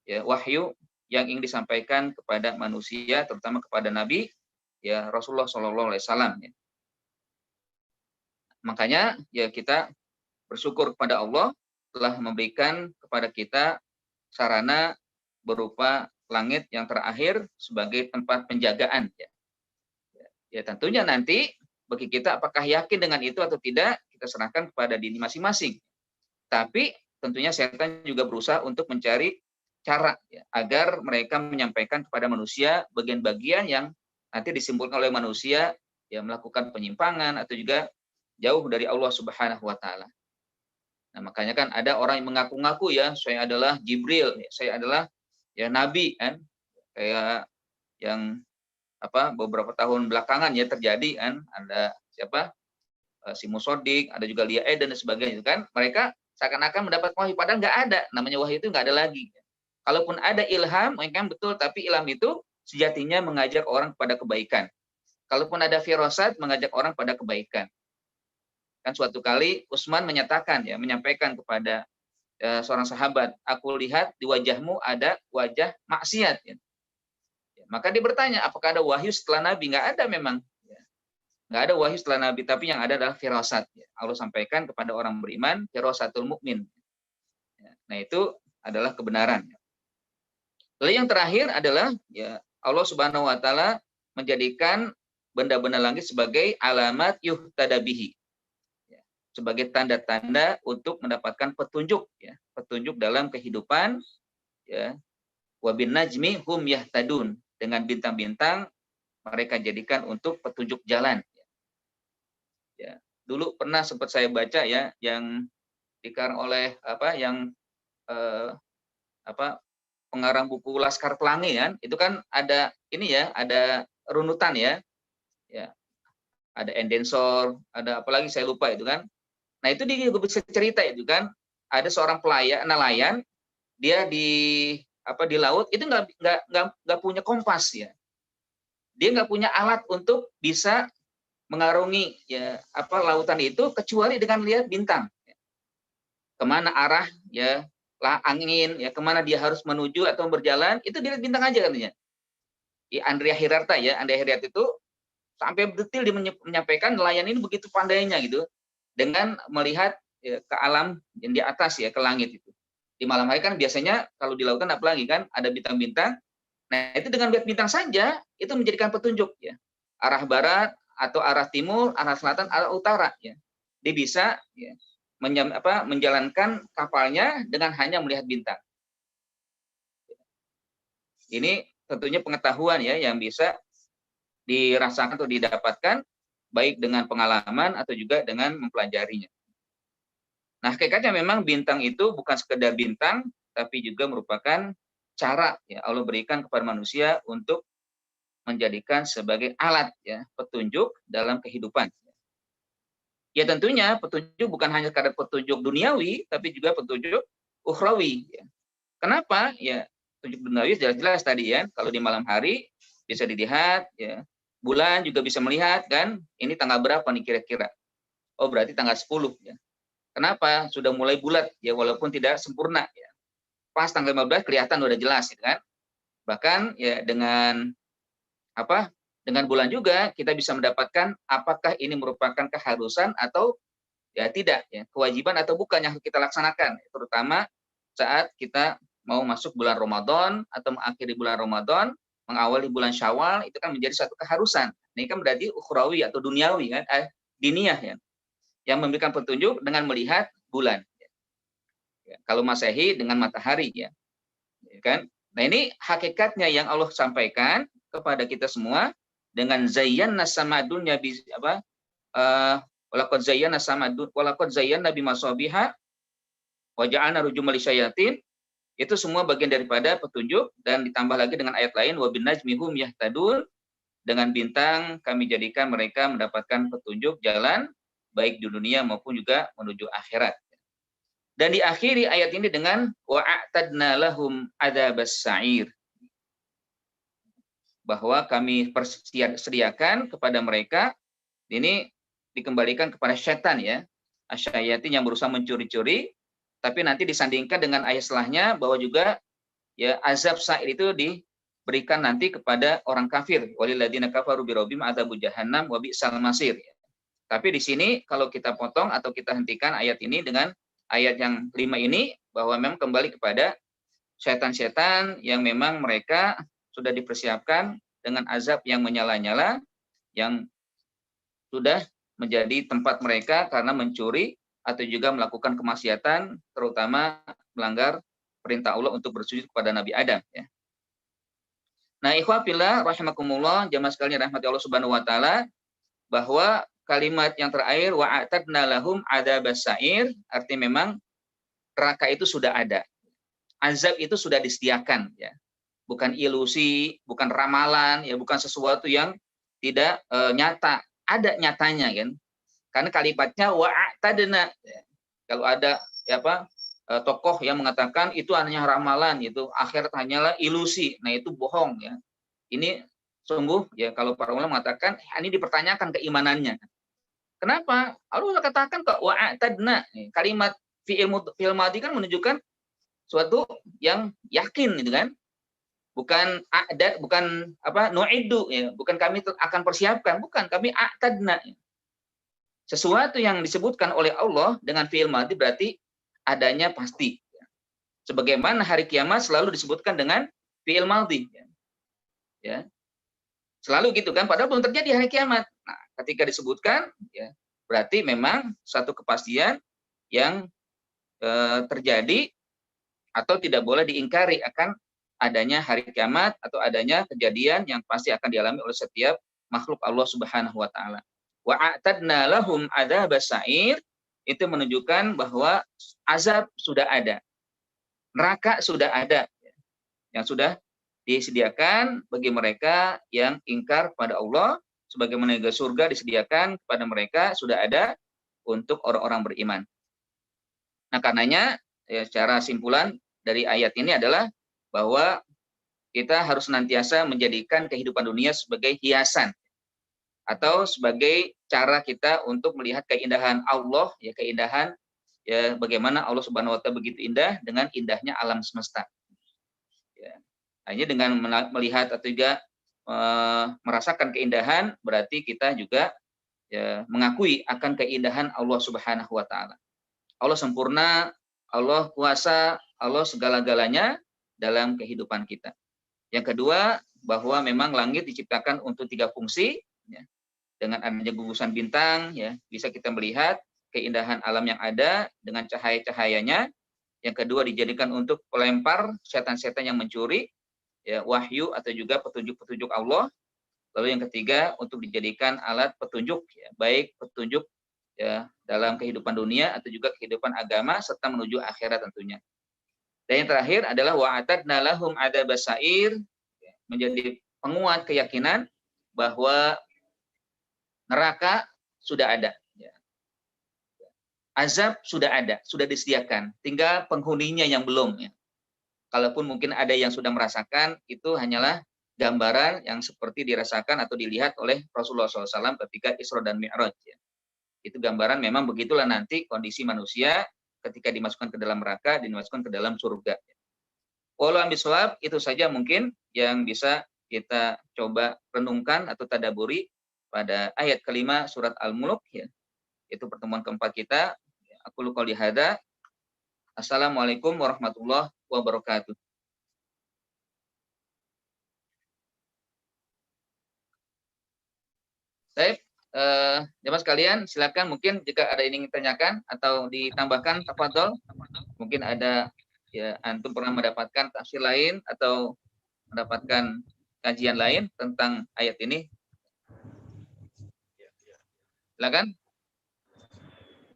ya, wahyu yang ingin disampaikan kepada manusia, terutama kepada Nabi, ya, Rasulullah SAW. Ya. Makanya ya kita bersyukur kepada Allah telah memberikan kepada kita sarana berupa langit yang terakhir sebagai tempat penjagaan. Ya, tentunya nanti bagi kita apakah yakin dengan itu atau tidak, kita serahkan kepada diri masing-masing. Tapi tentunya setan juga berusaha untuk mencari cara, ya, agar mereka menyampaikan kepada manusia bagian-bagian yang nanti disimpulkan oleh manusia, ya, melakukan penyimpangan atau juga jauh dari Allah Subhanahu wa Ta'ala. Nah, makanya kan ada orang yang mengaku-ngaku, ya, saya adalah Jibril, ya, saya adalah ya nabi, kan, kayak yang beberapa tahun belakangan ya terjadi, kan, ada siapa, si Musodik, ada juga Lia Eden dan sebagainya, kan, mereka seakan-akan mendapat wahyu, padahal nggak ada, namanya wahyu itu nggak ada lagi. Kalaupun ada ilham, kan betul, tapi ilham itu sejatinya mengajak orang kepada kebaikan. Kalaupun ada firasat, mengajak orang pada kebaikan. Kan suatu kali Utsman menyatakan, ya, menyampaikan kepada seorang sahabat, aku lihat di wajahmu ada wajah maksiat. Ya. Maka dia bertanya, apakah ada wahyu setelah Nabi? Nggak ada memang. Ya. Nggak ada wahyu setelah Nabi, tapi yang ada adalah firasat. Ya. Allah sampaikan kepada orang beriman, firasatul mukmin. Ya. Nah, itu adalah kebenaran. Lalu yang terakhir adalah, ya, Allah Subhanahu wa Ta'ala menjadikan benda-benda langit sebagai alamat yuhtadabihi, ya, sebagai tanda-tanda untuk mendapatkan petunjuk, ya, petunjuk dalam kehidupan, ya. Wa bin najmi hum yahtadun, dengan bintang-bintang mereka jadikan untuk petunjuk jalan. Ya, dulu pernah sempat saya baca, ya, yang dikarang oleh pengarang buku Laskar Pelangi, kan, itu kan ada ini, ya, ada runutan, ya, ada Endensor, ada apalagi saya lupa itu, kan. Nah, itu dia juga bisa cerita itu, kan, ada seorang nelayan, dia di laut itu nggak punya kompas, ya, dia nggak punya alat untuk bisa mengarungi, ya, lautan itu kecuali dengan lihat bintang, kemana arah, ya, angin, ya, kemana dia harus menuju atau berjalan, itu dilihat bintang aja katanya. Andrea Hirarta, ya, Andrea Hirarta itu sampai detail dia menyampaikan nelayan ini begitu pandainya gitu dengan melihat ya, ke alam yang di atas ya, ke langit itu. Di malam hari kan biasanya kalau di lautan apalagi kan ada bintang-bintang. Nah, itu dengan lihat bintang saja itu menjadikan petunjuk ya. Arah barat atau arah timur, arah selatan, arah utara ya. Dia bisa ya, menjalankan kapalnya dengan hanya melihat bintang. Ini tentunya pengetahuan ya yang bisa dirasakan atau didapatkan baik dengan pengalaman atau juga dengan mempelajarinya. Nah, hakikatnya memang bintang itu bukan sekedar bintang, tapi juga merupakan cara ya Allah berikan kepada manusia untuk menjadikan sebagai alat ya petunjuk dalam kehidupan. Ya tentunya petunjuk bukan hanya sekadar petunjuk duniawi, tapi juga petunjuk ukhrawi. Ya. Kenapa? Ya petunjuk duniawi jelas-jelas tadi ya, kalau di malam hari bisa dilihat, ya bulan juga bisa melihat kan, ini tanggal berapa nih kira-kira? Oh berarti tanggal 10 ya. Kenapa? Sudah mulai bulat ya walaupun tidak sempurna ya. Pas tanggal 15 kelihatan udah jelas gitu kan. Bahkan ya dengan dengan bulan juga kita bisa mendapatkan apakah ini merupakan keharusan atau ya tidak ya, kewajiban atau bukan yang kita laksanakan, terutama saat kita mau masuk bulan Ramadan atau mengakhiri bulan Ramadan, mengawali bulan Syawal, itu kan menjadi satu keharusan. Ini kan berarti ukhrawi atau duniawi kan, diniyah ya, yang memberikan petunjuk dengan melihat bulan. Ya, kalau Masehi dengan matahari ya kan. Nah ini hakikatnya yang Allah sampaikan kepada kita semua dengan zayyana sama dunya walaqad zayyana sama walaqad zayyana bimasabiha wa ja'alna rujumal lisyayatin, itu semua bagian daripada petunjuk dan ditambah lagi dengan ayat lain wa binajmi hum yahtadun, dengan bintang kami jadikan mereka mendapatkan petunjuk jalan baik di dunia maupun juga menuju akhirat. Dan diakhiri ayat ini dengan wa'atadna lahum adzabas sa'ir, bahwa kami persediakan kepada mereka, ini dikembalikan kepada setan ya, asyayatin yang berusaha mencuri-curi, tapi nanti disandingkan dengan ayat setelahnya bahwa juga ya azab sa'ir itu diberikan nanti kepada orang kafir, walilladzina kafaru birabim adzabul jahannam wa bi'sal masir. Tapi di sini kalau kita potong atau kita hentikan ayat ini dengan ayat yang 5 ini, bahwa memang kembali kepada setan-setan yang memang mereka sudah dipersiapkan dengan azab yang menyala-nyala, yang sudah menjadi tempat mereka karena mencuri atau juga melakukan kemaksiatan, terutama melanggar perintah Allah untuk bersujud kepada Nabi Adam. Ya. Nah, ikhwah fillah rahimakumullah, jamaah sekalian rahmati Allah Subhanahu wa taala, bahwa kalimat yang terakhir wa'atadna lahum adzabas sa'ir, artinya memang neraka itu sudah ada. Azab itu sudah disediakan ya. Bukan ilusi, bukan ramalan ya, bukan sesuatu yang tidak nyata, ada nyatanya kan. Karena kalimatnya wa'atadna. Ya. Kalau ada tokoh yang mengatakan itu hanya ramalan, itu akhirat hanyalah ilusi. Nah, itu bohong ya. Ini sungguh ya kalau para ulama mengatakan ini dipertanyakan keimanannya. Kenapa? Allah katakan kok wa'atadna. Kalimat fi'il madhi kan menunjukkan suatu yang yakin gitu kan. Bukan a'dad, bukan nu'iddu ya, bukan kami akan persiapkan, bukan, kami a'tadna. Sesuatu yang disebutkan oleh Allah dengan fi'il madhi berarti adanya pasti. Sebagaimana hari kiamat selalu disebutkan dengan fi'il madhi. Ya. Selalu gitu kan, padahal belum terjadi hari kiamat. Nah, ketika disebutkan, ya, berarti memang satu kepastian yang terjadi atau tidak boleh diingkari akan adanya hari kiamat atau adanya kejadian yang pasti akan dialami oleh setiap makhluk Allah Subhanahu wa taala. Wa a'tadna lahum adzabas sa'ir, itu menunjukkan bahwa azab sudah ada. Neraka sudah ada yang sudah disediakan bagi mereka yang ingkar pada Allah, sebagaimana juga surga disediakan kepada mereka sudah ada untuk orang-orang beriman. Nah, karenanya ya, secara simpulan dari ayat ini adalah bahwa kita harus senantiasa menjadikan kehidupan dunia sebagai hiasan atau sebagai cara kita untuk melihat keindahan Allah, ya keindahan ya bagaimana Allah Subhanahu wa taala begitu indah dengan indahnya alam semesta. Ya. Hanya dengan melihat atau juga merasakan keindahan berarti kita juga ya, mengakui akan keindahan Allah Subhanahu wa taala. Allah sempurna, Allah kuasa, Allah segala-galanya dalam kehidupan kita. Yang kedua, bahwa memang langit diciptakan untuk 3 fungsi, ya. Dengan adanya gugusan bintang, ya, bisa kita melihat keindahan alam yang ada dengan cahaya-cahayanya. Yang kedua, dijadikan untuk pelempar setan-setan yang mencuri, ya, wahyu atau juga petunjuk-petunjuk Allah. Lalu yang ketiga, untuk dijadikan alat petunjuk, ya, baik petunjuk, ya, dalam kehidupan dunia atau juga kehidupan agama serta menuju akhirat tentunya. Dan yang terakhir adalah wa'atadna lahum adzabas sa'ir, menjadi penguat keyakinan bahwa neraka sudah ada, ya. Azab sudah ada, sudah disediakan, tinggal penghuninya yang belum, ya. Kalaupun mungkin ada yang sudah merasakan, itu hanyalah gambaran yang seperti dirasakan atau dilihat oleh Rasulullah SAW ketika Isra dan Mi'raj, ya. Itu gambaran memang begitulah nanti kondisi manusia ketika dimasukkan ke dalam neraka, dimasukkan ke dalam surga. Walau ambiswab, itu saja mungkin yang bisa kita coba renungkan atau tadaburi pada ayat kelima surat Al-Mulk, ya. Itu pertemuan keempat kita. Aku qouli hadza. Assalamualaikum warahmatullahi wabarakatuh. Baik, jemaah sekalian, silakan mungkin jika ada yang ingin ditanyakan atau ditambahkan, tafadhol. Mungkin ada, ya, antum pernah mendapatkan tafsir lain atau mendapatkan kajian lain tentang ayat ini. Silakan.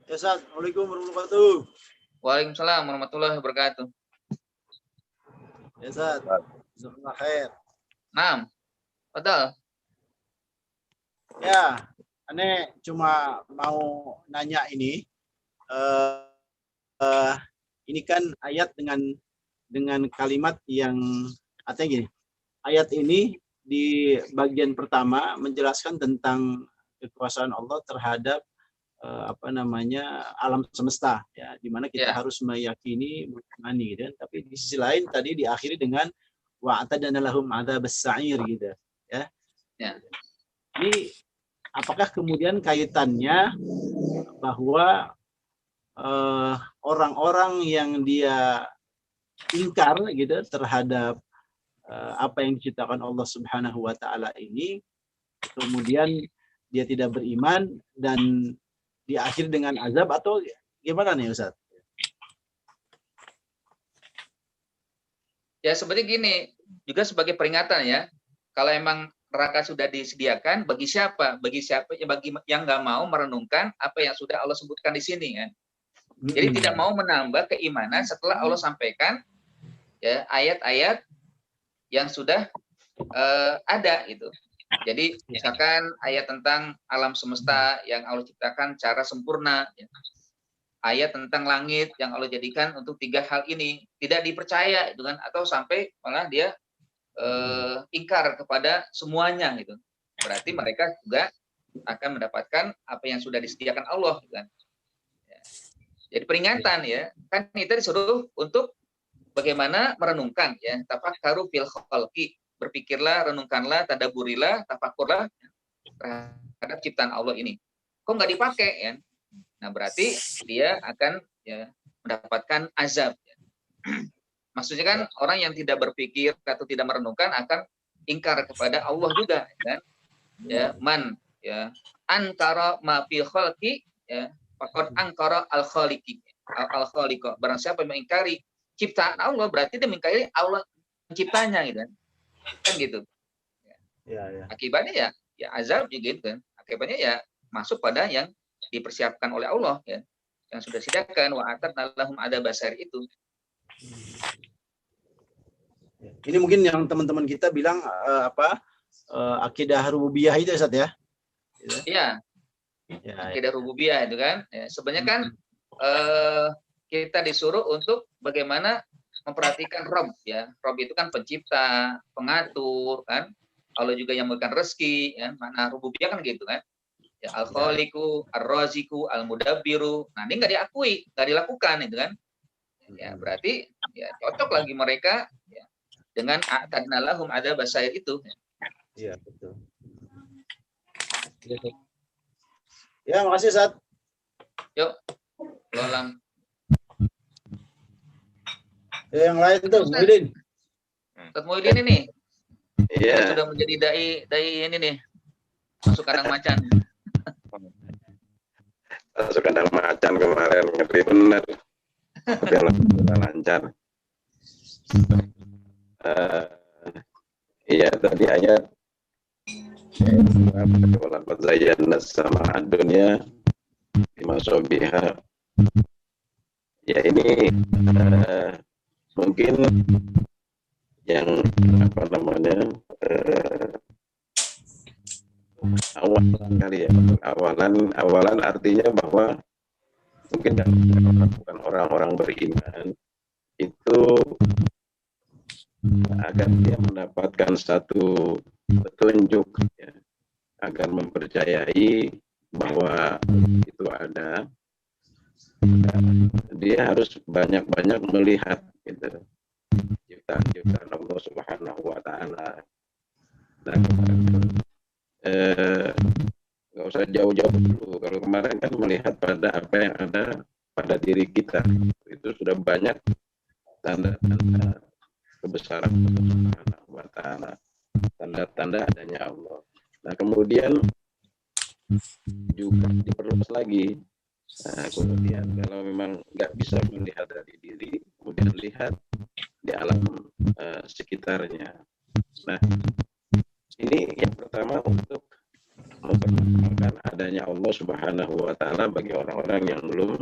Ya, Ustaz. Assalamualaikum warahmatullahi wabarakatuh. Waalaikumsalam warahmatullahi wabarakatuh. Ya, Ustaz. Jazakallah khair. Naam. Betul. Ya, aneh cuma mau nanya ini. Ini kan ayat dengan kalimat yang artinya gini. Ayat ini di bagian pertama menjelaskan tentang kekuasaan Allah terhadap alam semesta, ya, di mana kita harus meyakini, mengimani, gitu. Tapi di sisi lain tadi diakhiri dengan wa'atadna lahum adzabas sa'ir, gitu, ya. Ini apakah kemudian kaitannya bahwa orang-orang yang dia ingkar, gitu, terhadap apa yang diciptakan Allah Subhanahu wa taala ini, kemudian dia tidak beriman dan diakhiri dengan azab, atau gimana nih, Ustaz? Ya, seperti gini, juga sebagai peringatan, ya. Kalau emang neraka sudah disediakan, bagi siapa? Bagi siapa? Ya, bagi yang nggak mau merenungkan apa yang sudah Allah sebutkan di sini, kan. Jadi tidak mau menambah keimanan setelah Allah sampaikan, ya, ayat-ayat yang sudah ada, gitu. Jadi misalkan ayat tentang alam semesta yang Allah ciptakan secara sempurna, ya. Ayat tentang langit yang Allah jadikan untuk 3 hal ini tidak dipercaya, gitu kan, atau sampai malah dia ingkar kepada semuanya, gitu. Berarti mereka juga akan mendapatkan apa yang sudah disediakan Allah, gitu kan. Ya. Jadi peringatan, ya, kan kita disuruh untuk bagaimana merenungkan, ya, tafakkaru fil khalqi, berpikirlah, renungkanlah, tadaburilah, tafakurlah terhadap ciptaan Allah ini. Kok nggak dipakai, ya? Nah, berarti dia akan, ya, mendapatkan azab, ya. Maksudnya kan orang yang tidak berpikir atau tidak merenungkan akan ingkar kepada Allah juga, kan? Ya, man, ya, ankara ma fi khalqi, ya, faqad ankara al khaliqi. Al khaliqa. Barang siapa yang mengingkari ciptaan Allah, berarti dia mengingkari Allah penciptanya, gitu kan. Kan gitu. Ya. Akibatnya ya azab juga, gitu kan. Akibatnya ya masuk pada yang dipersiapkan oleh Allah, ya, yang sudah disediakan wa'atadna lahum adzabas sa'ir itu. Ini mungkin yang teman-teman kita bilang akidah rububiyah itu, Ustaz, ya? Iya. Akidah rububiyah itu kan. Ya, sebenarnya kan kita disuruh untuk bagaimana memperhatikan Rabb, ya. Rabb itu kan pencipta, pengatur, kan. Allah juga yang memberikan rezeki, ya. Mana rububiyah kan gitu, kan. Ya, al-khaliqu, ar-raziqu, al-mudabbiru. Nah, ini nggak diakui, nggak dilakukan, itu kan. Ya, berarti ya cocok lagi mereka, ya, dengan a'tadna lahum adzabas sa'ir itu. Iya, betul. Ya, makasih, Ustaz. Yuk, lolam Yang lain tuh, Muhyiddin. Ustaz Muhyiddin ini. Iya. Sudah menjadi dai ini nih. Masuk kandang macan. Masuk kandang macan kemarin, ngeri bener. Tapi alhamdulillah lancar. Iya, tadi ayat walaupun zayyana sama dunia bimasobiha. Ya ini mungkin yang apa namanya awalan kali ya. Awalan artinya bahwa mungkin bukan orang-orang beriman itu agar dia mendapatkan satu petunjuk ya, agar mempercayai bahwa itu ada, dia harus banyak-banyak melihat gitu ciptaan Allah Subhanahu wa taala. Nah, nggak usah jauh-jauh dulu. Kalau kemarin kan melihat pada apa yang ada pada diri kita, itu sudah banyak tanda-tanda kebesaran Allah Subhanahu wa taala, tanda-tanda adanya Allah. Nah, kemudian juga diperluas lagi. Nah, kemudian kalau memang nggak bisa melihat dari diri, kemudian lihat di alam sekitarnya. Nah, ini yang pertama untuk memperkenalkan adanya Allah Subhanahu wa taala bagi orang-orang yang belum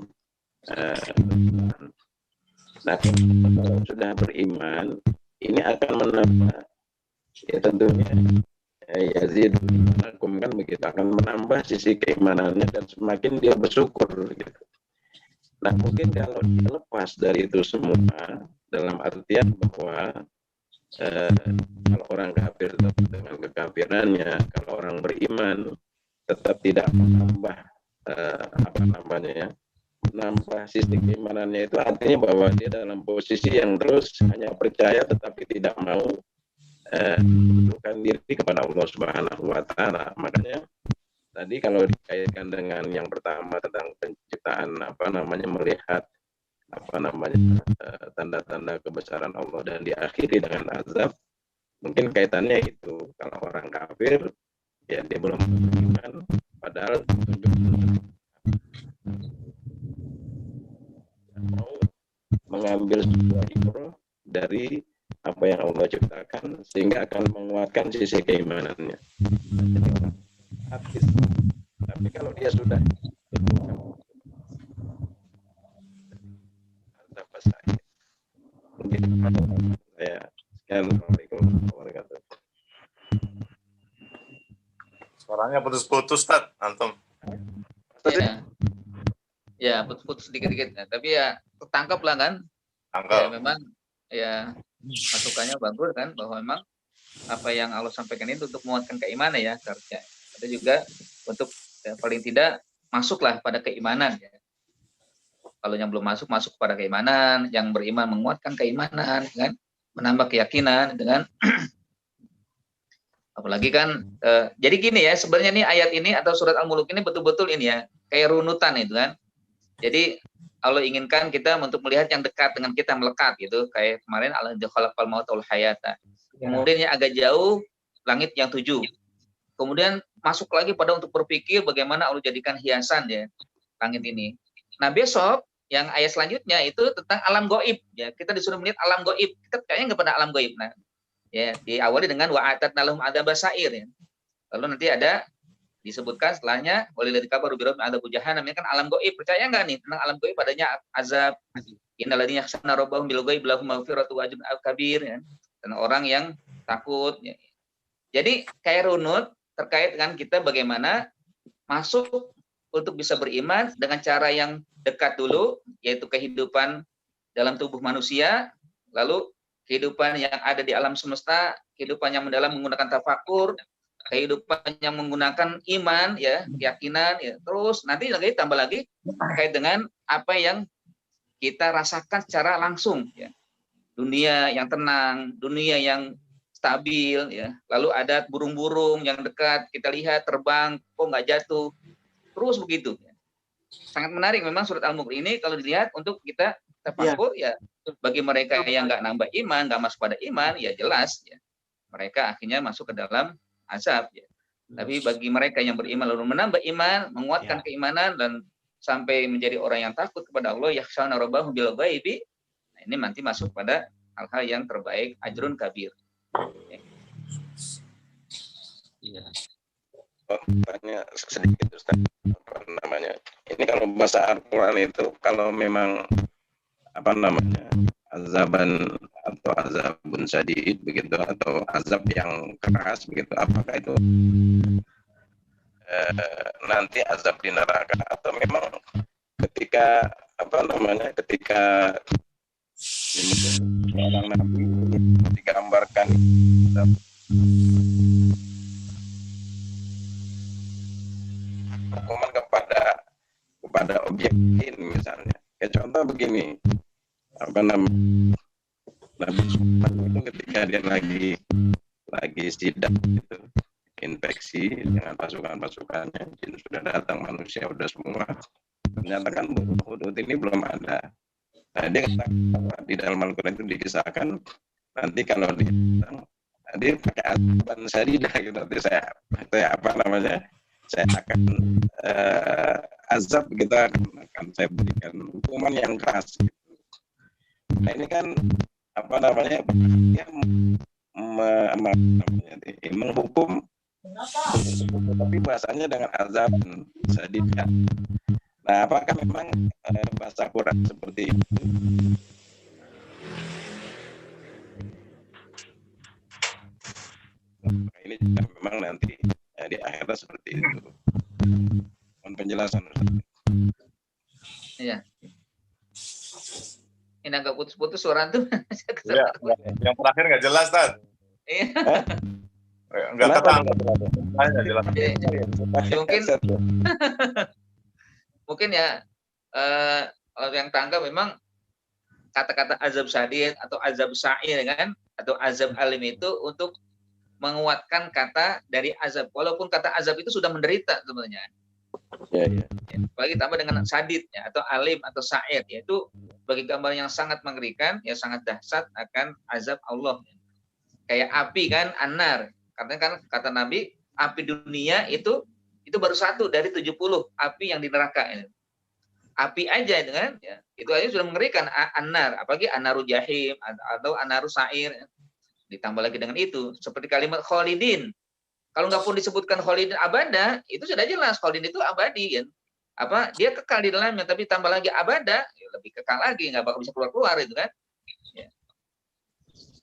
beriman. Nah, kalau sudah beriman, ini akan menambah ya tentunya yazid imanakum, kan begitu, akan menambah sisi keimanannya dan semakin dia bersyukur gitu. Nah, mungkin kalau dia lepas dari itu semua, dalam artian bahwa kalau orang kafir tetap dengan kekafirannya, kalau orang beriman tetap tidak menambah apa namanya ya, menambah sisi keimanannya, itu artinya bahwa dia dalam posisi yang terus hanya percaya tetapi tidak mau menundukkan diri kepada Allah Subhanahu wa taala. Makanya tadi kalau dikaitkan dengan yang pertama tentang penciptaan, apa namanya, melihat apa namanya tanda-tanda kebesaran Allah, dan diakhiri dengan azab, mungkin kaitannya itu. Kalau orang kafir ya dia belum beriman, padahal mau mengambil sebuah ibrah dari apa yang Allah ciptakan sehingga akan menguatkan sisi keimanannya. Tapi kalau dia sudah dapat saya, mungkin saya Assalamualaikum warahmatullahi wabarakatuh. Suaranya putus-putus, Tat, antum. Ya, putus-putus sedikit-sedikit. Nah, tapi ya tertangkap lah kan. Tangkap. Ya, memang ya masukannya bagus kan, bahwa memang apa yang Allah sampaikan itu untuk menguatkan keimanan ya, seharusnya. Ada juga untuk ya, paling tidak masuklah pada keimanan ya. Kalau yang belum masuk pada keimanan, yang beriman menguatkan keimanan kan, menambah keyakinan dengan apalagi kan jadi gini ya, sebenarnya nih ayat ini atau surat Al-Mulk ini betul-betul ini ya, kayak runutan itu kan. Jadi Allah inginkan kita untuk melihat yang dekat dengan kita, melekat gitu, kayak kemarin Allah khalaqal mauta wal hayata. Kemudian yang agak jauh, langit yang 7. Kemudian masuk lagi pada untuk berpikir bagaimana Allah jadikan hiasan ya langit ini. Nah, besok yang ayat selanjutnya itu tentang alam gaib ya. Kita disuruh melihat alam gaib. Kita percaya nggak pada alam gaib? Nah, ya diawali dengan wa'atatna lahum adzabasair ya. Lalu nanti ada disebutkan setelahnya walilladzi kafaru birabbil adzabul jahannam, ini kan alam gaib. Percaya nggak nih tentang alam gaib, adanya azab? Innal ladzina yakhshawna rabbahum bil ghaib lahum maghfiratu wa ajrun kabir ya. Dan orang yang takut ya. Jadi kayak runut terkait dengan kita bagaimana masuk untuk bisa beriman dengan cara yang dekat dulu, yaitu kehidupan dalam tubuh manusia, lalu kehidupan yang ada di alam semesta, kehidupan yang mendalam menggunakan tafakur, kehidupan yang menggunakan iman ya, keyakinan ya. Terus nanti lagi tambah lagi terkait dengan apa yang kita rasakan secara langsung ya. Dunia yang tenang, dunia yang stabil ya. Lalu ada burung-burung yang dekat, kita lihat terbang, kok nggak jatuh. Terus begitu. Sangat menarik memang surat Al-Mulk ini kalau dilihat untuk kita tafakur ya bagi mereka yang nggak nambah iman, nggak masuk pada iman, ya jelas ya mereka akhirnya masuk ke dalam azab ya. Tapi bagi mereka yang beriman lalu menambah iman, menguatkan keimanan dan sampai menjadi orang yang takut kepada Allah, yakhshawna rabbahum bil ghaibi, nah, ini nanti masuk pada hal-hal yang terbaik, ajrun kabir. Iya. Tanya sedikit Ustaz, apa namanya? Ini kalau bahasa Al-Qur'an itu kalau memang apa namanya? Azaban atau azabun syadid begitu atau azab yang keras begitu, apakah itu nanti azab di neraka atau memang ketika apa namanya ketika seorang nabi digambarkan hukuman kepada objek lain misalnya. Kayak contoh begini, apa namanya Nabi Sulaiman itu ketika dia lagi sidang gitu, infeksi dengan pasukan-pasukannya, jin sudah datang, manusia sudah semua, ternyata kan hudud ini belum ada. Nah, dia katakan di dalam Al-Quran itu dikisahkan nanti kalau dia pakai azaban syadidah gitu, nanti saya apa namanya saya akan azab, kita akan saya berikan hukuman yang keras gitu. Nah ini kan apa namanya dia menghukum tapi bahasanya dengan azab syadidah. Nah, apakah memang bahasa Quran seperti itu? Apakah ini juga memang nanti di akhirat seperti itu? Mohon penjelasan, Ustaz. Iya. Ini agak putus-putus suara tuh. Iya, yang terakhir nggak jelas, Tad. Iya. Nggak terang. Nggak jelas. Mungkin ya kalau yang tangga memang kata-kata azab syadid atau azab sa'ir kan atau azab alim itu untuk menguatkan kata dari azab, walaupun kata azab itu sudah menderita sebenarnya. Ya. Apalagi tambah dengan syadid ya, atau alim atau sa'ir, yaitu bagi gambar yang sangat mengerikan, ya sangat dahsyat akan azab Allah. Kayak api kan, anar. Karena kan kata Nabi, api dunia itu baru satu dari 70 api yang di neraka ini. Api aja dengan ya, itu aja sudah mengerikan, anar, apalagi anaru jahim atau anaru sa'ir. Ditambah lagi dengan itu, seperti kalimat khalidin. Kalau nggak pun disebutkan khalidin abada, itu sudah jelas khalidin itu abadi kan. Apa dia kekal di dalamnya, tapi tambah lagi abada, ya lebih kekal lagi, nggak bakal bisa keluar itu kan. Ya.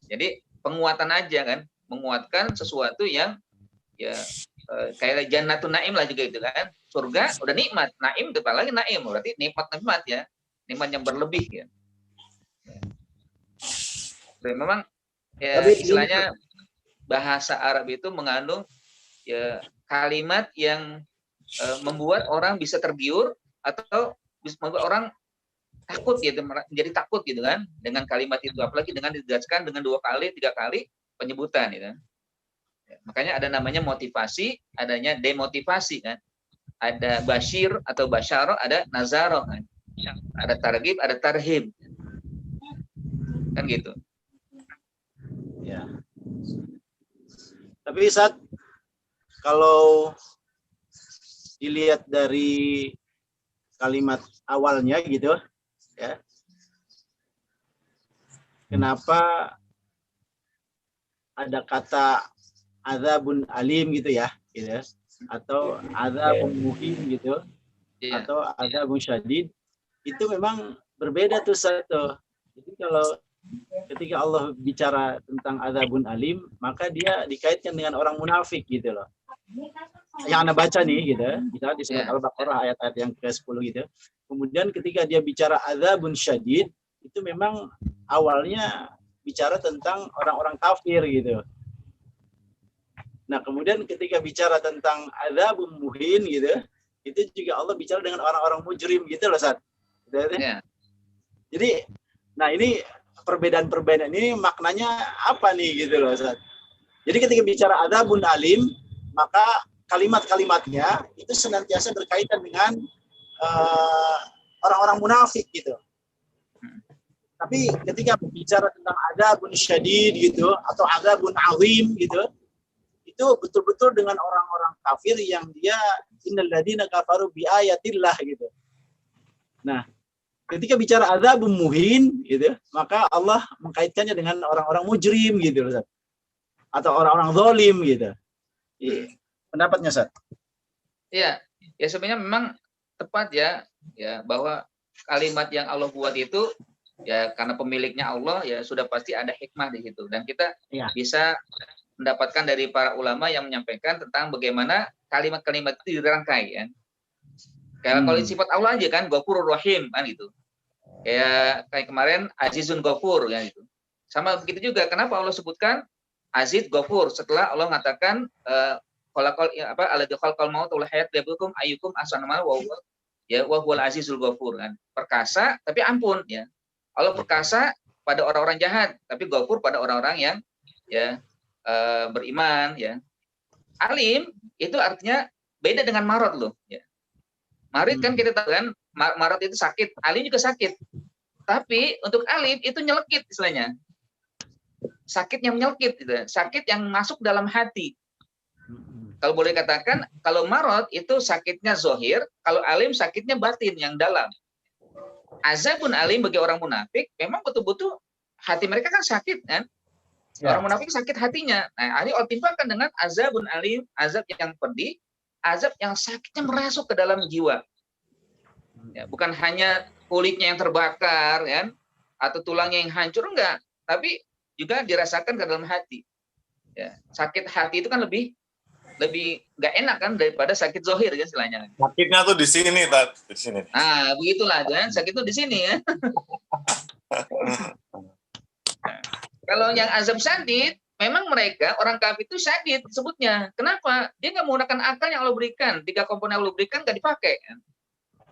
Jadi penguatan aja kan, menguatkan sesuatu yang ya kayak jannatun naim lah juga itu kan. Surga udah nikmat, naim itu lagi naim, berarti nikmat ya, nikmat yang berlebih ya. Dan memang ya istilahnya bahasa Arab itu mengandung ya kalimat yang membuat orang bisa tergiur atau bisa membuat orang takut gitu, menjadi takut gitu kan dengan kalimat itu, apalagi dengan dijelaskan dengan 2 kali 3 kali penyebutan gitu kan. Ya, makanya ada namanya motivasi, adanya demotivasi kan. Ada basyir atau basyaro, ada nazaro kan. Ada targhib, ada tarhib. Kan gitu. Ya. Tapi saat kalau dilihat dari kalimat awalnya gitu ya, kenapa ada kata azabun alim gitu ya, atau azabun muhim gitu, atau azabun syadid, itu memang berbeda tuh satu. Jadi kalau ketika Allah bicara tentang azabun alim, maka dia dikaitkan dengan orang munafik gitu loh. Yang Anda baca nih gitu, misalnya di surat Al-Baqarah ayat-ayat yang ke-10 gitu. Kemudian ketika dia bicara azabun syadid, itu memang awalnya bicara tentang orang-orang kafir gitu. Nah, kemudian ketika bicara tentang azabun muhin gitu, itu juga Allah bicara dengan orang-orang mujrim gitu loh, Sat. Jadi, nah ini perbedaan-perbedaan ini maknanya apa nih gitu loh, Sat. Jadi ketika bicara azabun alim, maka kalimat-kalimatnya itu senantiasa berkaitan dengan orang-orang munafik gitu. Tapi ketika berbicara tentang adabun syadid gitu atau adabun azim gitu, itu betul-betul dengan orang-orang kafir yang dia innal ladzina kafaru bi ayatillah gitu. Nah, ketika bicara adzabun muhin gitu, maka Allah mengkaitkannya dengan orang-orang mujrim gitu, Ustaz. Atau orang-orang zalim gitu. Pendapatnya, Ustaz? Iya, ya sebenarnya memang tepat ya bahwa kalimat yang Allah buat itu ya karena pemiliknya Allah ya sudah pasti ada hikmah di situ dan kita bisa mendapatkan dari para ulama yang menyampaikan tentang bagaimana kalimat-kalimat itu dirangkai ya. Kayak kalau sifat Allah aja kan Ghafurur Rahim kan gitu. Kayak kemarin Azizun Ghafur ya gitu. Sama begitu juga kenapa Allah sebutkan Aziz Ghafur setelah Allah mengatakan khalaqal apa alladzi khalaqal mauta wal hayata liyabluwakum ayyukum ahsanu amala wa huwal azizul ghafur kan. Perkasa tapi ampun ya. Allah perkasa pada orang-orang jahat tapi Ghafur pada orang-orang yang ya beriman ya. Alim itu artinya beda dengan marad loh ya. Marid kan kita tahu kan marad itu sakit, alim juga sakit. Tapi untuk alim itu nyelekit istilahnya. Sakit yang menyelekit gitu. Sakit yang masuk dalam hati. Kalau boleh katakan, kalau marad itu sakitnya zohir, kalau alim sakitnya batin yang dalam. Azabun alim bagi orang munafik, memang betul-betul hati mereka kan sakit kan. Ya. Orang munafik sakit hatinya. Nah, ini timpakan dengan azabun alim, azab yang pedih, azab yang sakitnya merasuk ke dalam jiwa. Ya, bukan hanya kulitnya yang terbakar, kan, atau tulangnya yang hancur enggak, tapi juga dirasakan ke dalam hati. Ya, sakit hati itu kan lebih nggak enak kan daripada sakit zohir kan istilahnya. Sakitnya tuh di sini, di sini. Nah, begitulah kan, sakit itu di sini ya. Nah, kalau yang azab syadid, memang mereka orang kafir itu syadid sebutnya. Kenapa? Dia nggak menggunakan akal yang Allah berikan. 3 komponen yang Allah berikan nggak dipakai.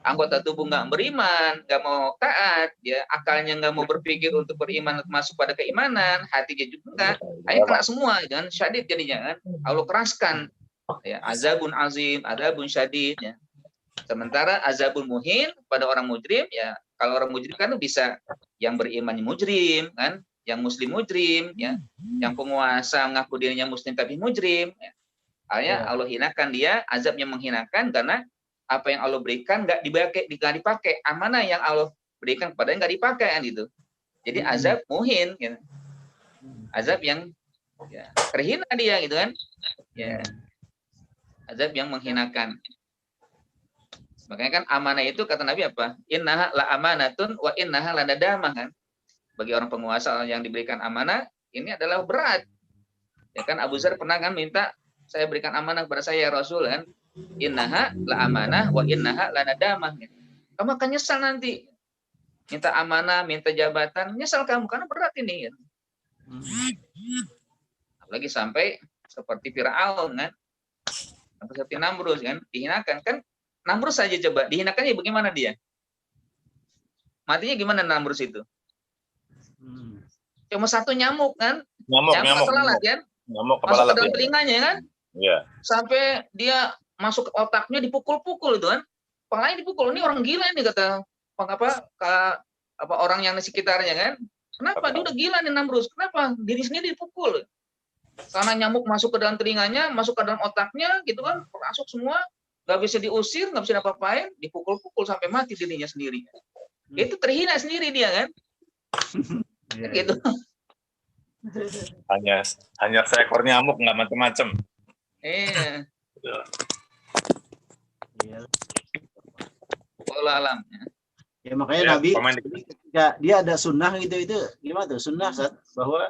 Anggota tubuh nggak beriman, nggak mau taat, ya akalnya nggak mau berpikir untuk beriman, masuk pada keimanan, hatinya juga nggak, akhirnya kena semua, kan syadid jadinya kan. Allah keraskan, ya azabun azim, azabun syadid, ya. Sementara azabun muhin pada orang mujrim, ya kalau orang mujrim kan bisa yang beriman mujrim, kan, yang muslim mujrim, ya, yang penguasa mengaku dirinya muslim tapi mujrim, ya. Akhirnya Allah hinakan dia, azabnya menghinakan karena apa yang Allah berikan nggak dipakai, amanah yang Allah berikan kepadanya nggak dipakai kan gitu. Jadi azab muhin, gitu. Azab yang ya, terhina dia gitu kan, ya azab yang menghinakan. Makanya kan amanah itu kata Nabi apa? Innaha la amanatun wa innaha la nadamah kan. Bagi orang penguasa yang diberikan amanah ini adalah berat. Ya kan Abu Dzar pernah kan minta saya berikan amanah kepada saya ya Rasul kan. Innaha la amanah wa innaha la nadamah. Kamu akan nyesal nanti. Minta amanah, minta jabatan, nyesal kamu karena berat ini. Kan? Apalagi sampai seperti Firaun kan. Seperti Namrud kan, dihinakan kan. Namrud saja coba dihinakannya bagaimana dia? Matinya gimana Namrud itu? Cuma satu nyamuk kan? Nyamuk kepala kan? Nyamuk kepala masuk ke dalam telinganya kan? Iya. Sampai dia masuk ke otaknya dipukul-pukul itu kan, kepalanya dipukul. Ini orang gila ini kata orang yang di sekitarnya kan. Kenapa dia udah gila nih Namrud? Kenapa diri sendiri dipukul? Karena nyamuk masuk ke dalam telinganya, masuk ke dalam otaknya gitu kan, masuk semua, nggak bisa diusir, nggak bisa apa-apain, dipukul-pukul sampai mati dirinya sendiri. Itu terhina sendiri dia kan. Gitu. Hanya seekor nyamuk nggak macam-macam. Iya. Wallahu alam. Ya makanya Nabi ketika dia ada sunnah gitu itu gimana tuh sunnah Ustaz? Bahwa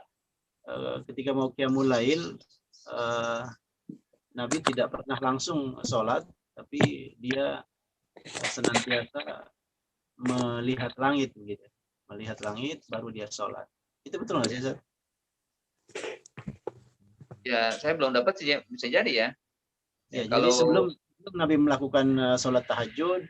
ketika mau qiyamul lail Nabi tidak pernah langsung sholat tapi dia senantiasa melihat langit gitu. Melihat langit baru dia sholat. Itu betul nggak sih Ustaz? Ya saya belum dapat sih, bisa jadi ya. Ya, kalau jadi sebelum Nabi melakukan sholat tahajud,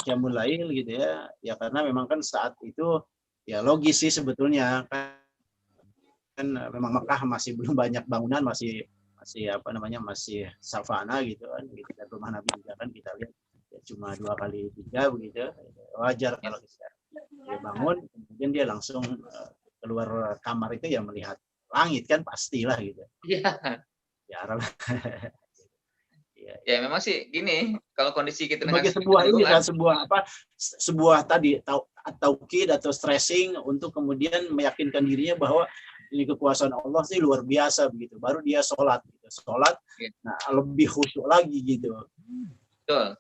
qiyamul lail gitu ya, ya karena memang kan saat itu ya logis sih sebetulnya kan memang Mekah masih belum banyak bangunan, masih masih savana gitu kan, dan rumah Nabi juga kan kita lihat ya, cuma 2 kali 3 begitu, wajar kalau kita ya bangun kemudian dia langsung keluar kamar itu ya melihat langit kan pastilah gitu. Iya. Ya Arab. Ya memang sih gini, kalau kondisi kita dengan sebagai sebuah ini kan sebuah tadi taukid atau stressing untuk kemudian meyakinkan dirinya bahwa ini kekuasaan Allah sih luar biasa begitu. Baru dia sholat, gitu. Sholat, nah lebih khusyuk lagi gitu. Betul.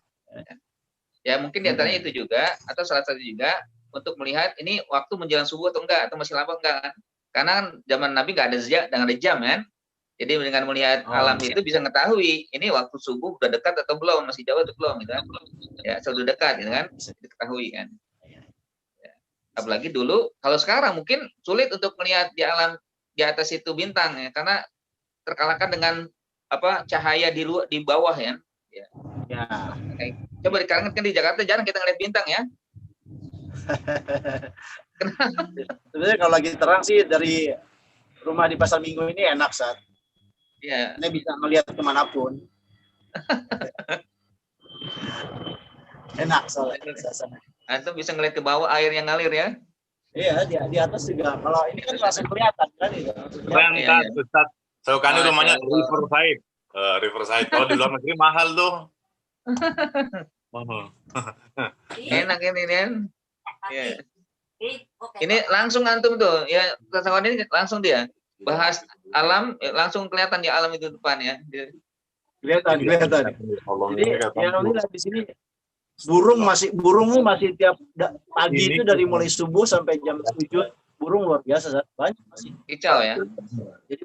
Ya mungkin diantaranya itu juga, atau salah satu juga untuk melihat ini waktu menjelang subuh atau enggak, atau masih lama enggak kan? Karena kan zaman Nabi nggak ada jam kan? Jadi dengan melihat alam itu bisa mengetahui ini waktu subuh udah dekat atau belum, masih jauh atau belum, gitu kan? Ya sudah dekat, gitu kan? Bisa diketahui kan? Ya. Apalagi dulu, kalau sekarang mungkin sulit untuk melihat di alam di atas itu bintang ya, karena terkalahkan dengan cahaya di bawah ya. Ya. Coba sekarang kan di Jakarta jarang kita ngeliat bintang ya. Sebenarnya kalau lagi terang sih dari rumah di Pasar Minggu ini enak saat. Iya. Ini bisa melihat kemanapun. Enak soalnya. Antum bisa ngeliat ke bawah air yang ngalir ya? Iya, di atas juga. Kalau ini kan langsung kelihatan kan itu. Keren kan, Ustaz. Sewakani rumahnya Riverside. Riverside. Kalau di luar negeri mahal tuh. Enak ini kan. Ya. Ini langsung antum tuh ya, kawan ini langsung dia bahas alam langsung kelihatan di alam itu depan ya. Kelihatan. Jadi ya alhamdulillah di sini burung masih tiap pagi itu dari mulai subuh sampai jam 7 burung luar biasa banyak masih. Kicau ya. Jadi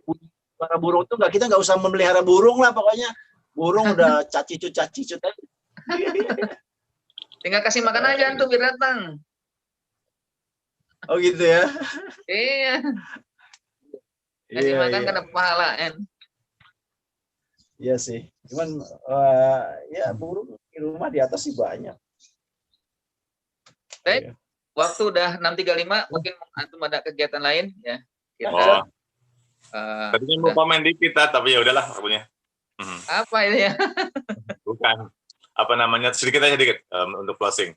para burung itu kita nggak usah memelihara burung lah pokoknya. Burung udah cacicut aja. Tinggal kasih makan aja antum biar datang. Oh gitu ya. Iya. Kasih makan karena pahala kan. Iya sih. Cuman ya burung di rumah di atas sih banyak. Baik. Waktu udah 6.35, mungkin antum ada kegiatan lain ya. Kita tadinya mau komen dikit tapi ya udahlah punya. Apa ini ya? Bukan. Apa namanya? Sedikit untuk closing.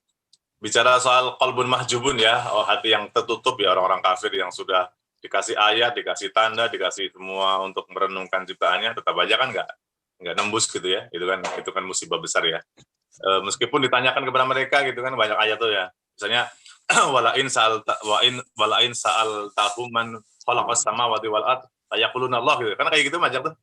Bicara soal qalbun mahjubun ya, hati yang tertutup ya orang-orang kafir yang sudah dikasih ayat, dikasih tanda, dikasih semua untuk merenungkan ciptaannya, tetap aja kan nggak nembus gitu ya. Itu kan musibah besar ya. Meskipun ditanyakan kepada mereka gitu kan banyak ayat tuh ya. Misalnya walain sa'al tahuman khalaqas samawati wal ard ayaquluna Allah gitu. Kan kayak gitu banyak tuh.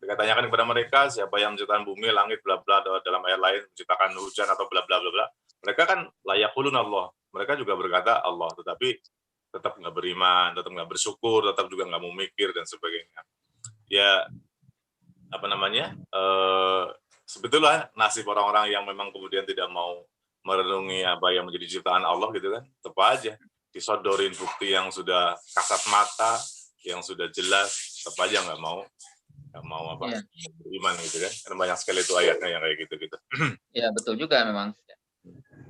Kita tanyakan kepada mereka siapa yang menciptakan bumi, langit, bla bla, dalam ayat lain menciptakan hujan atau bla bla bla bla. Mereka kan layaqulun Allah. Mereka juga berkata Allah, tetapi tetap nggak beriman, tetap nggak bersyukur, tetap juga nggak mau mikir dan sebagainya. Ya apa namanya? Sebetulnya nasib orang-orang yang memang kemudian tidak mau merenungi apa yang menjadi ciptaan Allah gitu kan, tetap aja disodorin bukti yang sudah kasat mata, yang sudah jelas, tetap aja nggak mau beriman gitu kan. Karena banyak sekali itu ayatnya yang kayak gitu. Ya betul juga memang.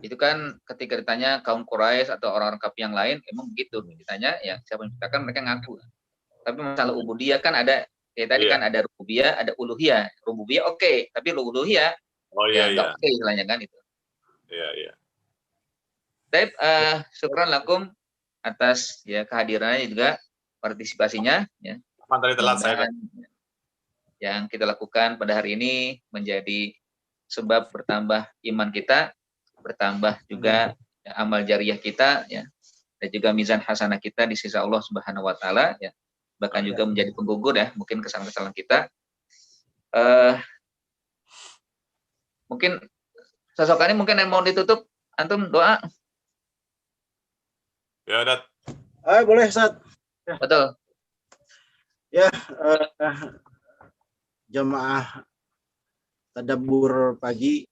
Itu kan ketika ditanya kaum Quraisy atau orang-orang kafir yang lain, emang begitu. Ditanya ya siapa yang menciptakan, mereka ngaku. Tapi masalah ubudiyah kan ada, tadi kan ada rububiyah, ada uluhiyah. Rububiyah oke, tapi uluhiyah nggak oke istilahnya kan itu. Iya. Baik, syukran lakum atas ya kehadirannya juga partisipasinya ya. Tadi telat saya. Yang kita lakukan pada hari ini menjadi sebab bertambah iman kita, bertambah juga amal jariah kita ya, dan juga mizan hasanah kita di sisi Allah Subhanahu wa taala ya. Bahkan juga menjadi penggugur ya mungkin kesalahan-kesalahan kita. Mungkin sesokannya mungkin yang mau ditutup antum doa. Ya, Dat. Boleh, Ustaz. Ya. Betul. Ya, jamaah tadabbur pagi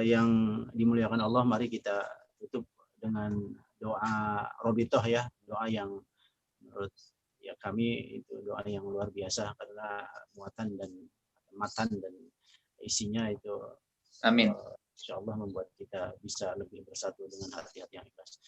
yang dimuliakan Allah, mari kita tutup dengan doa Robitoh ya, doa yang menurut ya kami itu doa yang luar biasa karena muatan dan matan dan isinya itu amin. Insyaallah membuat kita bisa lebih bersatu dengan hati-hati yang ikhlas.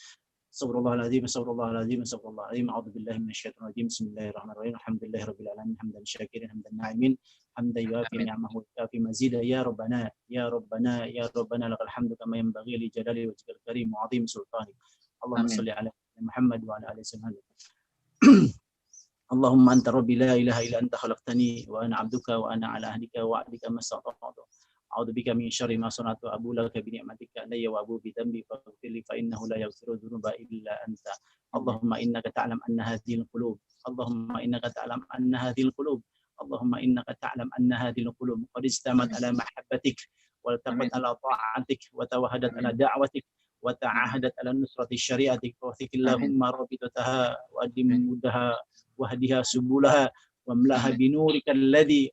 Astagfirullahaladzim, astagfirullahaladzim, a'udzubillahi minasyaitonirrajim, bismillahirrahmanirrahim, alhamdulillahirabbil alamin, hamdan syakirin, hamdan na'imin, hamdan yuafi ni'amahu wa yukafi mazida, ya Rabbana, lakal hamdu kama yanbaghi li jalali wajhikal karim wa 'azimi sultanik. Allahumma Amin. sholli ala Muhammad wa ala alihi wasallam. Allahumma anta rabbi la ilaha illa anta khalaqtani wa ana 'abduka wa ana 'ala ahdika wa 'adika mastata'tu. A'udzu bika min syarri ma sana'tu abu laka bi ni'matika alayya wa abu bi dhanbi faghfir li fa innahu la yaghfiru dhunuba illa anta. Allahumma innaka ta'lam anna hadhihi al-qulub. Allahumma innaka ta'lam anna hadhihi al-qulub. Allahumma innaka ta'lam anna hadhihi al-qulub qad istamat ala mahabbatik wa taqat ala ta'atik wa tawahadat ala da'watik wa ta'ahadat ala nusrati syari'atik wa Allahumma rabbitaha wa adimudaha wahdiha subulaha wamlaha binurika alladhi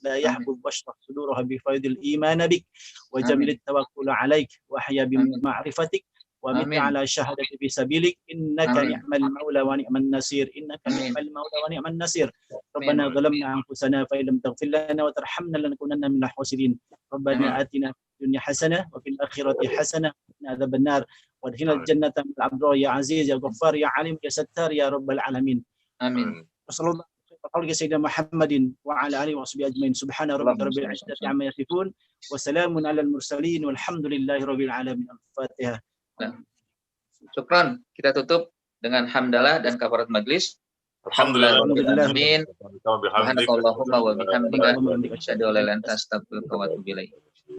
la yahbub washrah suduraha bi faidil iman bik wa jamil tawakkul alaik wa ahya bi ma'rifatik wa mit ala syahadati bi sabilik innaka ni'mal maula wa ni'man nasir rabbana zalamna anfusana fa illam taghfir lana wa tarhamna lanakunanna minal khasirin rabbana atina fid dunya hasanah wa fil akhirati hasanah wa qina adzaban nar وادخلنا الجنة من الأبرار يا عزيز يا غفار يا عليم يا ستار يا رب العالمين Amin. وصلى الله على سيدنا محمد وعلى آله وصحبه أجمعين سبحان ربك رب العزة عما يصفون وسلام على المرسلين والحمد لله رب العالمين. الفاتحة. Syukran. Kita tutup dengan hamdalah dan kafarat majlis. Alhamdulillah. Amin. Subhanakallahumma wa bihamdika asyhadu an la ilaha illa anta astaghfiruka wa atubu ilaik.